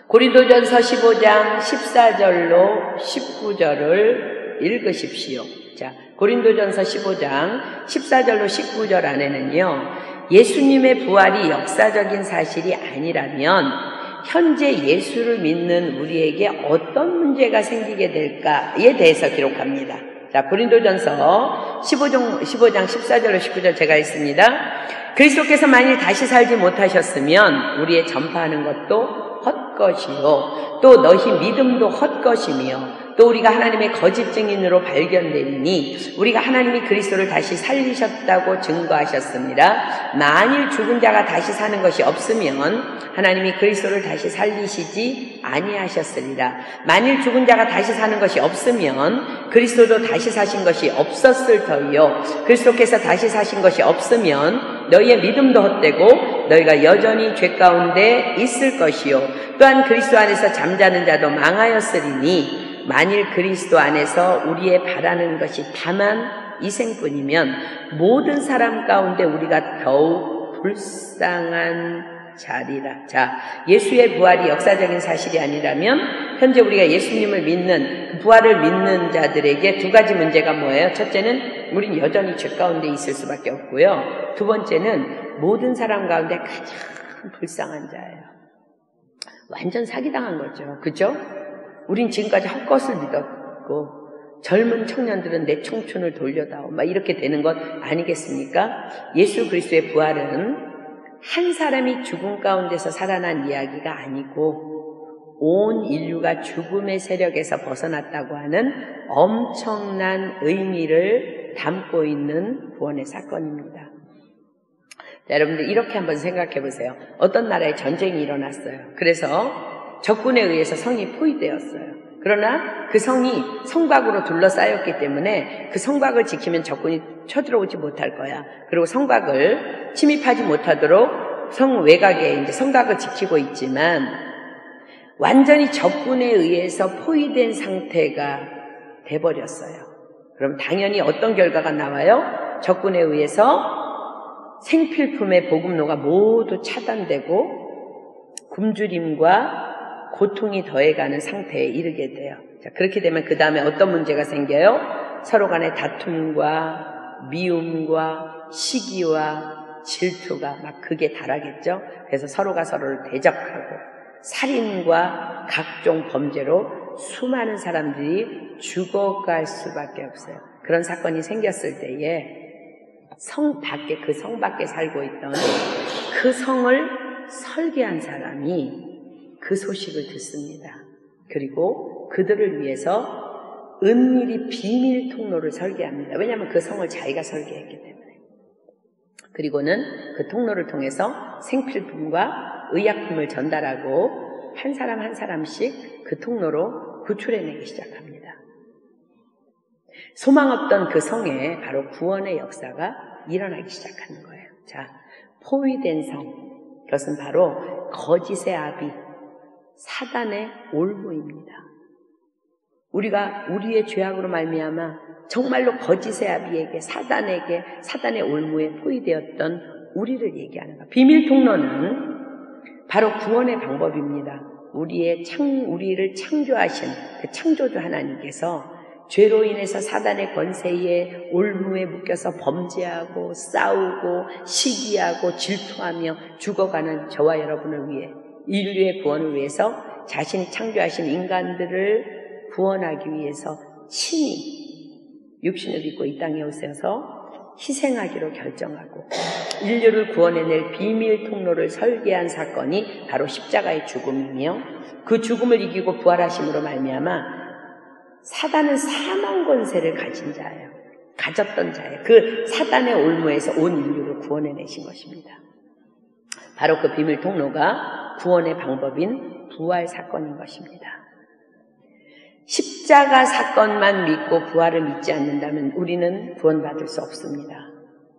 고린도전서 15장 14절로 19절을 읽으십시오. 자, 고린도전서 15장 14절로 19절 안에는요, 예수님의 부활이 역사적인 사실이 아니라면 현재 예수를 믿는 우리에게 어떤 문제가 생기게 될까에 대해서 기록합니다. 자, 고린도전서 15장 14절로 19절 제가 있습니다. 그리스도께서 만일 다시 살지 못하셨으면 우리의 전파하는 것도 헛것이요 또 너희 믿음도 헛것이며 또 우리가 하나님의 거짓 증인으로 발견되리니 우리가 하나님이 그리스도를 다시 살리셨다고 증거하셨습니다. 만일 죽은 자가 다시 사는 것이 없으면 하나님이 그리스도를 다시 살리시지 아니하셨으리라. 만일 죽은 자가 다시 사는 것이 없으면 그리스도도 다시 사신 것이 없었을 터이요 그리스도께서 다시 사신 것이 없으면 너희의 믿음도 헛되고 너희가 여전히 죄 가운데 있을 것이요 또한 그리스도 안에서 잠자는 자도 망하였으리니 만일 그리스도 안에서 우리의 바라는 것이 다만 이생뿐이면 모든 사람 가운데 우리가 더욱 불쌍한 자리라. 자, 예수의 부활이 역사적인 사실이 아니라면 현재 우리가 예수님을 믿는 부활을 믿는 자들에게 두 가지 문제가 뭐예요? 첫째는 우린 여전히 죄 가운데 있을 수밖에 없고요. 두 번째는 모든 사람 가운데 가장 불쌍한 자예요. 완전 사기당한 거죠. 그죠? 우린 지금까지 헛것을 믿었고 젊은 청년들은 내 청춘을 돌려다오 막 이렇게 되는 것 아니겠습니까? 예수 그리스도의 부활은 한 사람이 죽음 가운데서 살아난 이야기가 아니고 온 인류가 죽음의 세력에서 벗어났다고 하는 엄청난 의미를 담고 있는 구원의 사건입니다. 자, 여러분들 이렇게 한번 생각해 보세요. 어떤 나라에 전쟁이 일어났어요. 그래서 적군에 의해서 성이 포위되었어요. 그러나 그 성이 성곽으로 둘러싸였기 때문에 그 성곽을 지키면 적군이 쳐들어오지 못할 거야. 그리고 성곽을 침입하지 못하도록 성 외곽에 이제 성곽을 지키고 있지만 완전히 적군에 의해서 포위된 상태가 돼버렸어요. 그럼 당연히 어떤 결과가 나와요? 적군에 의해서 생필품의 보급로가 모두 차단되고 굶주림과 고통이 더해가는 상태에 이르게 돼요. 자, 그렇게 되면 그 다음에 어떤 문제가 생겨요? 서로 간의 다툼과 미움과 시기와 질투가 막 극에 달하겠죠. 그래서 서로가 서로를 대적하고 살인과 각종 범죄로 수많은 사람들이 죽어갈 수밖에 없어요. 그런 사건이 생겼을 때에 성 밖에, 그 성 밖에 살고 있던 그 성을 설계한 사람이 그 소식을 듣습니다. 그리고 그들을 위해서 은밀히 비밀 통로를 설계합니다. 왜냐하면 그 성을 자기가 설계했기 때문에. 그리고는 그 통로를 통해서 생필품과 의약품을 전달하고 한 사람 한 사람씩 그 통로로 구출해내기 시작합니다. 소망 없던 그 성에 바로 구원의 역사가 일어나기 시작하는 거예요. 자, 포위된 성, 그것은 바로 거짓의 아비, 사단의 올무입니다. 우리가 우리의 죄악으로 말미암아 정말로 거짓의 아비에게 사단의 올무에 포위되었던 우리를 얘기하는 거예요. 비밀 통로는 바로 구원의 방법입니다. 우리를 창조하신 그 창조주 하나님께서 죄로 인해서 사단의 권세에 올무에 묶여서 범죄하고 싸우고 시기하고 질투하며 죽어가는 저와 여러분을 위해 인류의 구원을 위해서 자신이 창조하신 인간들을 구원하기 위해서 친히 육신을 입고 이 땅에 오셔서 희생하기로 결정하고 인류를 구원해낼 비밀 통로를 설계한 사건이 바로 십자가의 죽음이며 그 죽음을 이기고 부활하심으로 말미암아 사단은 사망 권세를 가졌던 자예요. 그 사단의 올무에서 온 인류를 구원해내신 것입니다. 바로 그 비밀 통로가 구원의 방법인 부활 사건인 것입니다. 십자가 사건만 믿고 부활을 믿지 않는다면 우리는 구원받을 수 없습니다.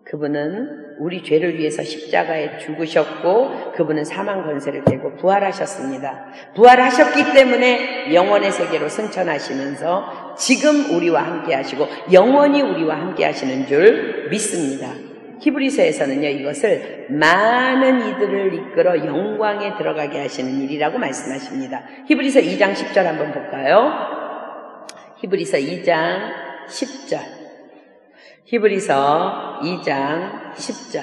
그분은 우리 죄를 위해서 십자가에 죽으셨고 그분은 사망 권세를 깨고 부활하셨습니다. 부활하셨기 때문에 영원의 세계로 승천하시면서 지금 우리와 함께 하시고 영원히 우리와 함께 하시는 줄 믿습니다. 히브리서에서는요, 이것을 많은 이들을 이끌어 영광에 들어가게 하시는 일이라고 말씀하십니다. 히브리서 2장 10절 한번 볼까요? 히브리서 2장 10절. 히브리서 2장 10절.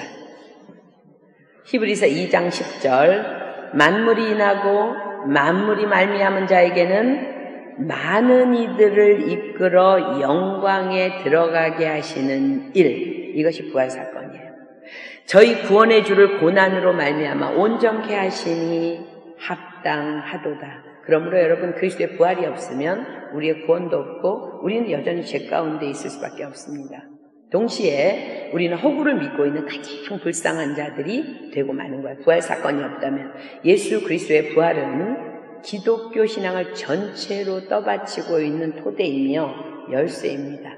히브리서 2장 10절. 만물이 인하고 만물이 말미암은 자에게는 많은 이들을 이끌어 영광에 들어가게 하시는 일, 이것이 부활 사건이에요. 저희 구원의 주를 고난으로 말미암아 온전케 하시니 합당하도다. 그러므로 여러분, 그리스도의 부활이 없으면 우리의 구원도 없고 우리는 여전히 죄 가운데 있을 수밖에 없습니다. 동시에 우리는 허구를 믿고 있는 가장 불쌍한 자들이 되고 마는 거예요. 부활 사건이 없다면. 예수 그리스도의 부활은 기독교 신앙을 전체로 떠받치고 있는 토대이며 열쇠입니다.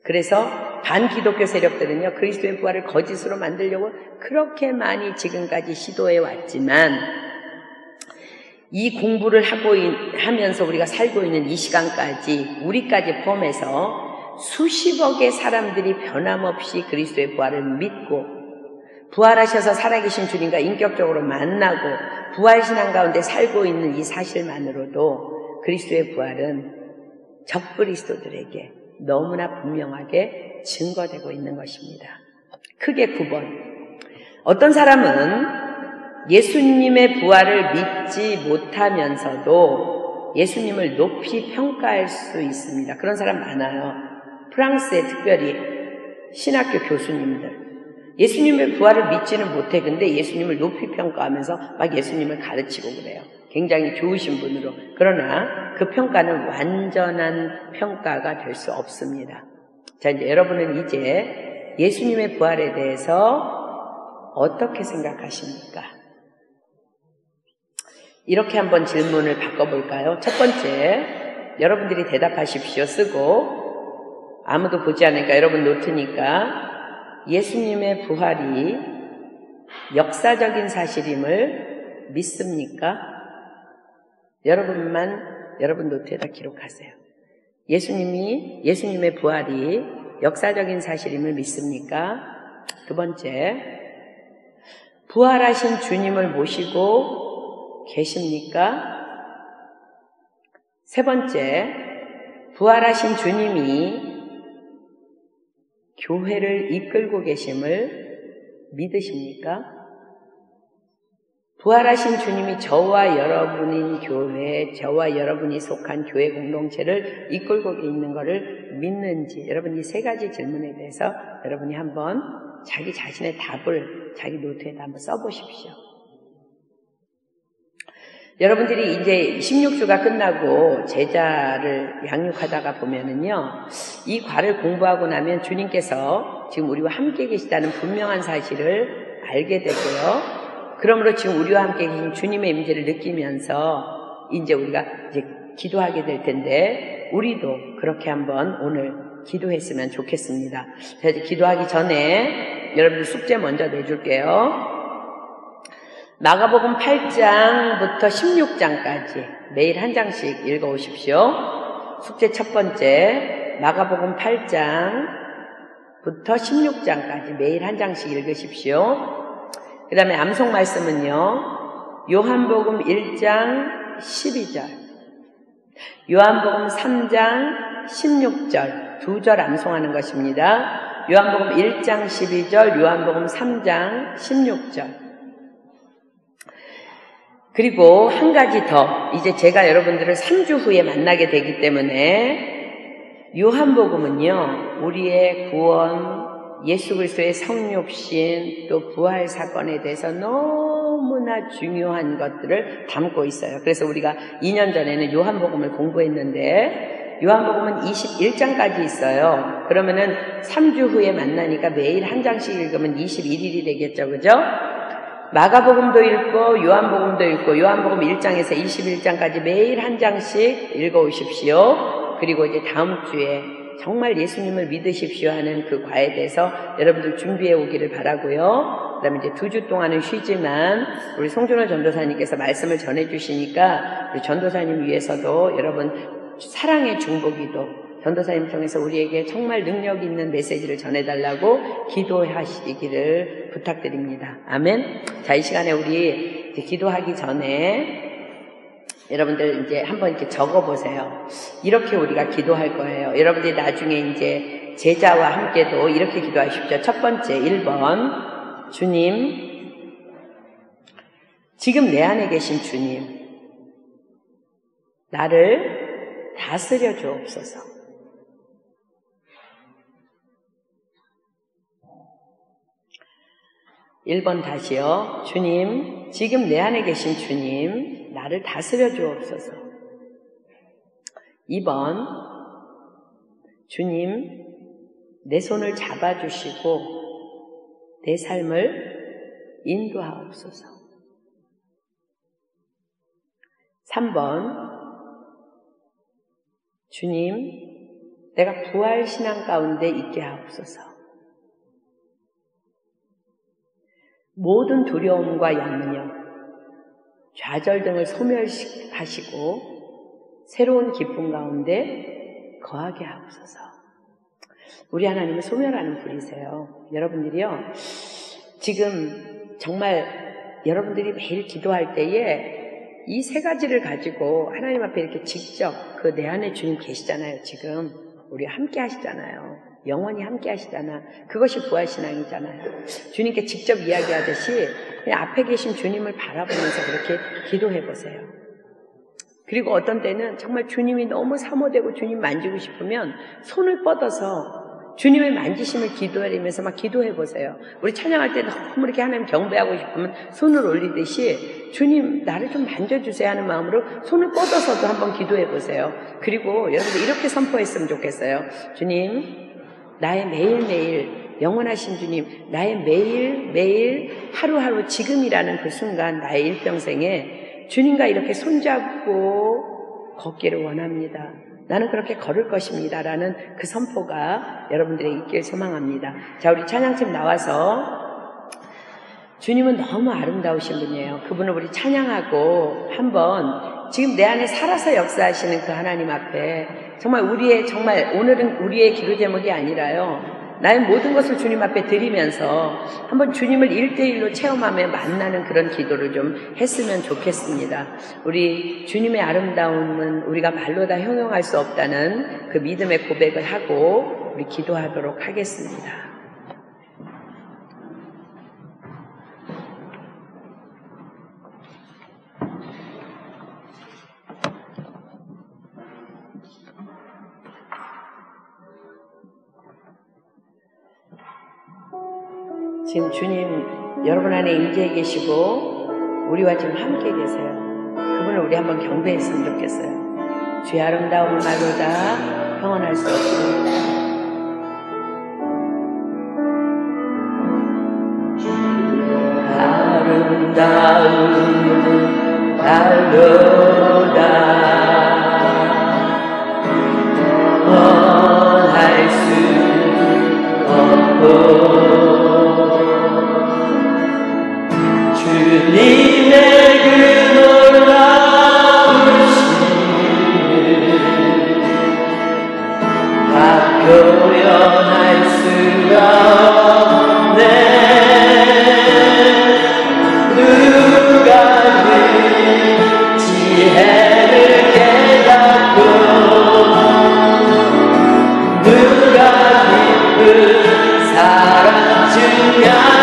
그래서 반기독교 세력들은요, 그리스도의 부활을 거짓으로 만들려고 그렇게 많이 지금까지 시도해 왔지만, 이 공부를 하면서 우리가 살고 있는 이 시간까지, 우리까지 포함해서 수십억의 사람들이 변함없이 그리스도의 부활을 믿고 부활하셔서 살아계신 주님과 인격적으로 만나고 부활신앙 가운데 살고 있는 이 사실만으로도 그리스도의 부활은 적그리스도들에게 너무나 분명하게 증거되고 있는 것입니다. 크게 9번. 어떤 사람은 예수님의 부활을 믿지 못하면서도 예수님을 높이 평가할 수 있습니다. 그런 사람 많아요. 프랑스의 특별히 신학교 교수님들. 예수님의 부활을 믿지는 못해. 근데 예수님을 높이 평가하면서 막 예수님을 가르치고 그래요. 굉장히 좋으신 분으로. 그러나 그 평가는 완전한 평가가 될 수 없습니다. 자, 이제 여러분은 이제 예수님의 부활에 대해서 어떻게 생각하십니까? 이렇게 한번 질문을 바꿔볼까요? 첫 번째, 여러분들이 대답하십시오. 쓰고 아무도 보지 않으니까 여러분 노트니까 예수님의 부활이 역사적인 사실임을 믿습니까? 여러분 노트에다 기록하세요. 예수님의 부활이 역사적인 사실임을 믿습니까? 두 번째, 부활하신 주님을 모시고 계십니까? 세 번째, 부활하신 주님이 교회를 이끌고 계심을 믿으십니까? 부활하신 주님이 저와 여러분인 교회, 저와 여러분이 속한 교회 공동체를 이끌고 있는 것을 믿는지, 여러분 이 세 가지 질문에 대해서 여러분이 한번 자기 자신의 답을 자기 노트에다 한번 써보십시오. 여러분들이 이제 16주가 끝나고 제자를 양육하다가 보면은요, 이 과를 공부하고 나면 주님께서 지금 우리와 함께 계시다는 분명한 사실을 알게 되고요. 그러므로 지금 우리와 함께 계신 주님의 임재를 느끼면서 이제 우리가 이제 기도하게 될 텐데, 우리도 그렇게 한번 오늘 기도했으면 좋겠습니다. 자, 이제 기도하기 전에 여러분들 숙제 먼저 내줄게요. 마가복음 8장부터 16장까지 매일 한 장씩 읽어오십시오. 숙제 첫 번째, 마가복음 8장부터 16장까지 매일 한 장씩 읽으십시오. 그 다음에 암송 말씀은요, 요한복음 1장 12절, 요한복음 3장 16절 두 절 암송하는 것입니다. 요한복음 1장 12절, 요한복음 3장 16절. 그리고 한 가지 더, 이제 제가 여러분들을 3주 후에 만나게 되기 때문에 요한복음은요, 우리의 구원, 예수 그리스도의 성육신, 또 부활 사건에 대해서 너무나 중요한 것들을 담고 있어요. 그래서 우리가 2년 전에는 요한복음을 공부했는데 요한복음은 21장까지 있어요. 그러면은 3주 후에 만나니까 매일 한 장씩 읽으면 21일이 되겠죠. 그죠? 마가복음도 읽고 요한복음도 읽고 요한복음 1장에서 21장까지 매일 한 장씩 읽어오십시오. 그리고 이제 다음 주에 정말 예수님을 믿으십시오 하는 그 과에 대해서 여러분들 준비해 오기를 바라고요. 그 다음에 이제 2주 동안은 쉬지만 우리 송준호 전도사님께서 말씀을 전해주시니까 우리 전도사님 위해서도 여러분 사랑의 중보기도 전도사님 통해서 우리에게 정말 능력 있는 메시지를 전해달라고 기도하시기를 부탁드립니다. 아멘. 자, 이 시간에 우리 이제 기도하기 전에 여러분들 이제 한번 이렇게 적어보세요. 이렇게 우리가 기도할 거예요. 여러분들이 나중에 이제 제자와 함께도 이렇게 기도하십시오. 첫 번째, 1번. 주님, 지금 내 안에 계신 주님, 나를 다스려 주옵소서. (1번) 다시요. 주님, 지금 내 안에 계신 주님, 나를 다스려 주옵소서. (2번) 주님, 내 손을 잡아주시고 내 삶을 인도하옵소서. (3번) 주님, 내가 부활신앙 가운데 있게 하옵소서. 모든 두려움과 염려, 좌절 등을 소멸하시고 새로운 기쁨 가운데 거하게 하옵소서. 우리 하나님은 소멸하는 분이세요. 여러분들이요, 지금 정말 여러분들이 매일 기도할 때에 이 세 가지를 가지고 하나님 앞에 이렇게 직접 그 내 안에 주님 계시잖아요. 지금 우리 함께 하시잖아요. 영원히 함께 하시잖아. 그것이 부활신앙이잖아요. 주님께 직접 이야기하듯이 그냥 앞에 계신 주님을 바라보면서 그렇게 기도해 보세요. 그리고 어떤 때는 정말 주님이 너무 사모되고 주님 만지고 싶으면 손을 뻗어서 주님의 만지심을 기도하면서 막 기도해 보세요. 우리 찬양할 때 너무 이렇게 하나님 경배하고 싶으면 손을 올리듯이 주님 나를 좀 만져주세요 하는 마음으로 손을 뻗어서도 한번 기도해 보세요. 그리고 여러분들 이렇게 선포했으면 좋겠어요. 주님, 나의 매일매일 영원하신 주님, 나의 매일매일 하루하루 지금이라는 그 순간 나의 일평생에 주님과 이렇게 손잡고 걷기를 원합니다. 나는 그렇게 걸을 것입니다 라는 그 선포가 여러분들에게 있길 소망합니다. 자, 우리 찬양팀 나와서 주님은 너무 아름다우신 분이에요. 그분을 우리 찬양하고 한번 지금 내 안에 살아서 역사하시는 그 하나님 앞에 정말 오늘은 우리의 기도 제목이 아니라요, 나의 모든 것을 주님 앞에 드리면서 한번 주님을 1대1로 체험하며 만나는 그런 기도를 좀 했으면 좋겠습니다. 우리 주님의 아름다움은 우리가 말로 다 형용할 수 없다는 그 믿음의 고백을 하고 우리 기도하도록 하겠습니다. 지금 주님 여러분 안에 임재해 계시고 우리와 지금 함께 계세요. 그분을 우리 한번 경배했으면 좋겠어요. 주의 아름다운 말로 다 평안할 수 없습니다. 아름다운 말로 다 평안할 수 없고 주님의 그 놀라우심을 다 표현할 수가 없네. 누가 그 지혜를 깨닫고 누가 기쁜 사랑 증명할까.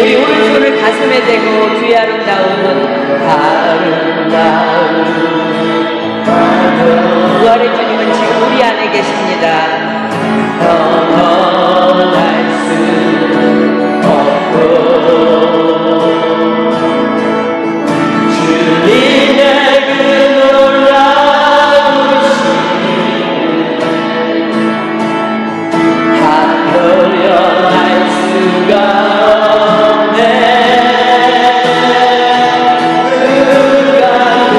우리 오른손을 가슴에 대고 주의 아름다움은 부활의 주님은 지금 우리 안에 계십니다. 평안할 수 없고 주님의 그 놀라우심 다 표현할 수가 없네. 누가 그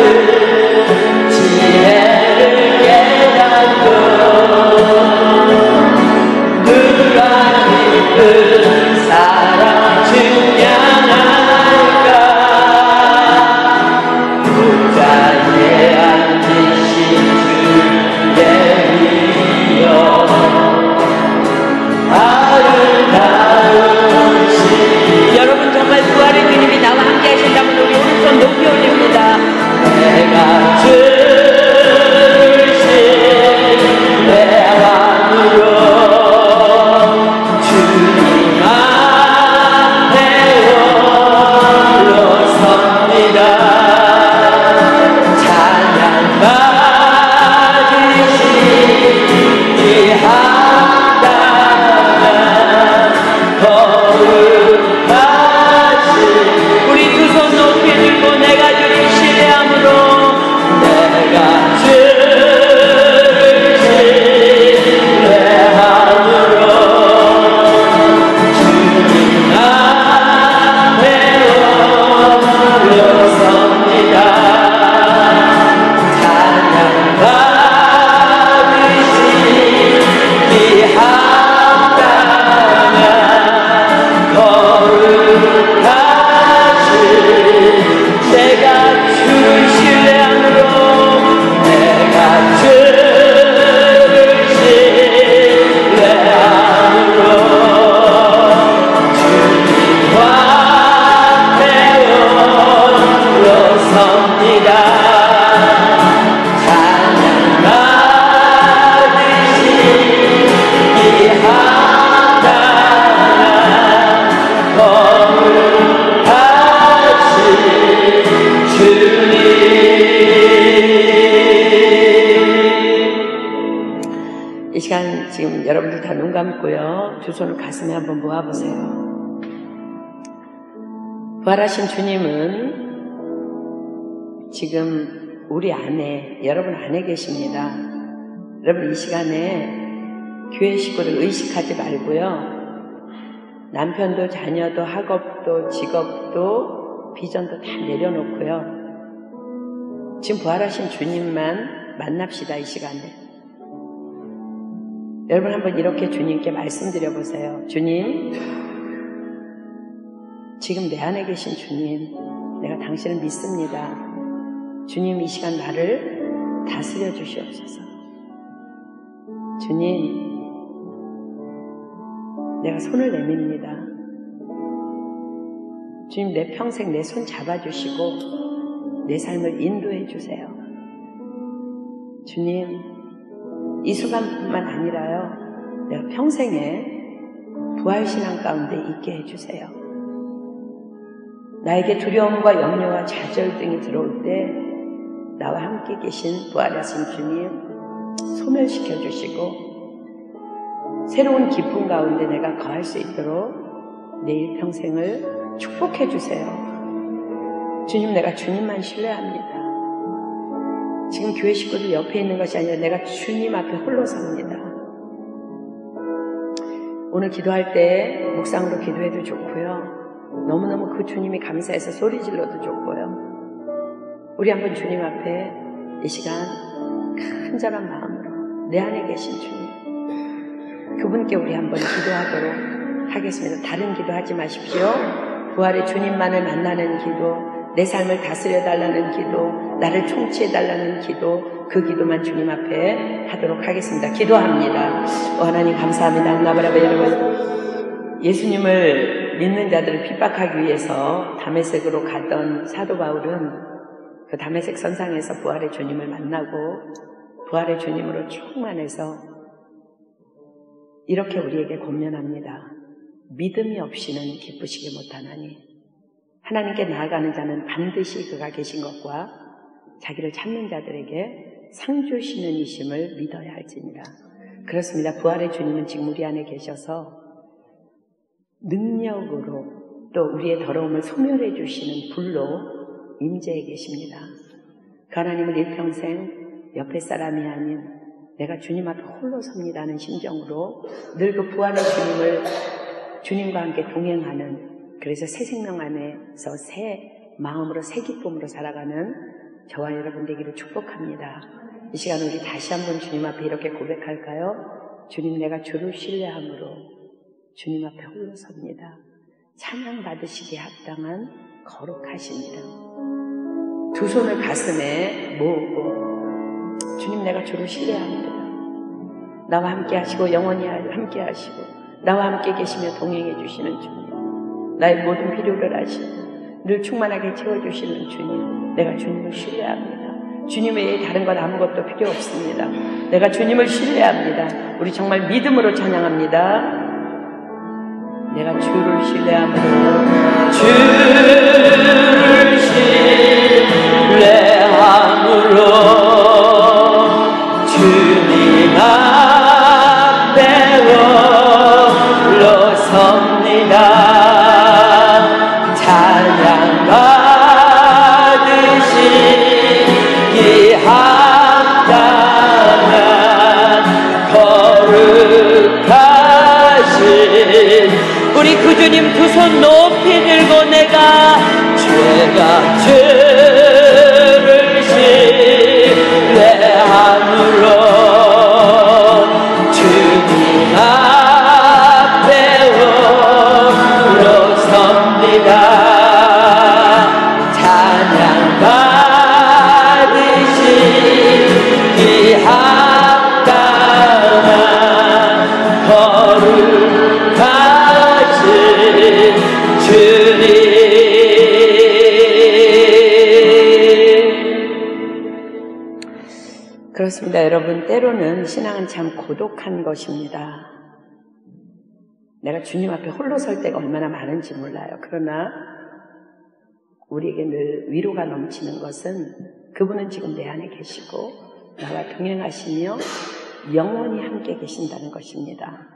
지금 여러분들 다 눈 감고요. 두 손을 가슴에 한번 모아보세요. 부활하신 주님은 지금 우리 안에, 여러분 안에 계십니다. 여러분 이 시간에 교회 식구를 의식하지 말고요. 남편도 자녀도 학업도 직업도 비전도 다 내려놓고요. 지금 부활하신 주님만 만납시다. 이 시간에 여러분 한번 이렇게 주님께 말씀드려 보세요. 주님, 지금 내 안에 계신 주님, 내가 당신을 믿습니다. 주님, 이 시간 나를 다스려 주시옵소서. 주님, 내가 손을 내밉니다. 주님, 내 평생 내 손 잡아주시고 내 삶을 인도해 주세요. 주님, 이 순간뿐만 아니라요, 내가 평생에 부활신앙 가운데 있게 해주세요. 나에게 두려움과 염려와 좌절 등이 들어올 때 나와 함께 계신 부활하신 주님 소멸시켜 주시고 새로운 기쁨 가운데 내가 거할 수 있도록 내 일평생을 축복해 주세요. 주님, 내가 주님만 신뢰합니다. 지금 교회 식구들 옆에 있는 것이 아니라 내가 주님 앞에 홀로 섭니다. 오늘 기도할 때 묵상으로 기도해도 좋고요. 너무너무 그 주님이 감사해서 소리 질러도 좋고요. 우리 한번 주님 앞에 이 시간 간절한 마음으로 내 안에 계신 주님, 그분께 우리 한번 기도하도록 하겠습니다. 다른 기도 하지 마십시오. 부활의 주님만을 만나는 기도, 내 삶을 다스려달라는 기도, 나를 통치해달라는 기도, 그 기도만 주님 앞에 하도록 하겠습니다. 기도합니다. 하나님 감사합니다. 나바라바 여러분, 예수님을 믿는 자들을 핍박하기 위해서 다메섹으로 갔던 사도 바울은 그 다메섹 선상에서 부활의 주님을 만나고 부활의 주님으로 충만해서 이렇게 우리에게 권면합니다. 믿음이 없이는 기쁘시게 못하나니 하나님께 나아가는 자는 반드시 그가 계신 것과 자기를 찾는 자들에게 상 주시는 이심을 믿어야 할지니라. 그렇습니다. 부활의 주님은 지금 우리 안에 계셔서 능력으로 또 우리의 더러움을 소멸해 주시는 불로 임재해 계십니다. 그 하나님을 일평생 옆에 사람이 아닌 내가 주님 앞에 홀로 섭니다는 심정으로 늘 그 부활의 주님을 주님과 함께 동행하는, 그래서 새 생명 안에서 새 마음으로 새 기쁨으로 살아가는 저와 여러분 되기를 축복합니다. 이 시간 우리 다시 한번 주님 앞에 이렇게 고백할까요? 주님, 내가 주를 신뢰함으로 주님 앞에 홀로 섭니다. 찬양 받으시기에 합당한 거룩하신 이름. 두 손을 가슴에 모으고 주님, 내가 주를 신뢰합니다. 나와 함께 하시고 영원히 함께 하시고 나와 함께 계시며 동행해 주시는 주님, 나의 모든 필요를 아시고 늘 충만하게 채워주시는 주님, 내가 주님을 신뢰합니다. 주님 외에 다른 것 아무것도 필요 없습니다. 내가 주님을 신뢰합니다. 우리 정말 믿음으로 찬양합니다. 내가 주를 신뢰함으로 주를 신뢰함으로 주님 앞에 홀로 섭니다. 찬양 받으시기 합당한 거룩하신 우리 그 주님 두 손 높이 들고 내가 주를 신뢰함으로 주님 앞에 홀로 섭니다. 찬양 받으시기 합당한 거룩하신 주님. 그렇습니다. 여러분, 때로는 신앙은 참 고독한 것입니다. 내가 주님 앞에 홀로 설 때가 얼마나 많은지 몰라요. 그러나 우리에게 늘 위로가 넘치는 것은 그분은 지금 내 안에 계시고 나와 동행하시며 영원히 함께 계신다는 것입니다.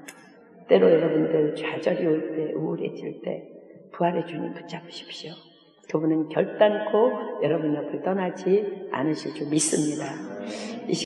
때로 여러분들 좌절이 올 때, 우울해질 때 부활의 주님 붙잡으십시오. 그분은 결단코 여러분 옆을 떠나지 않으실 줄 믿습니다.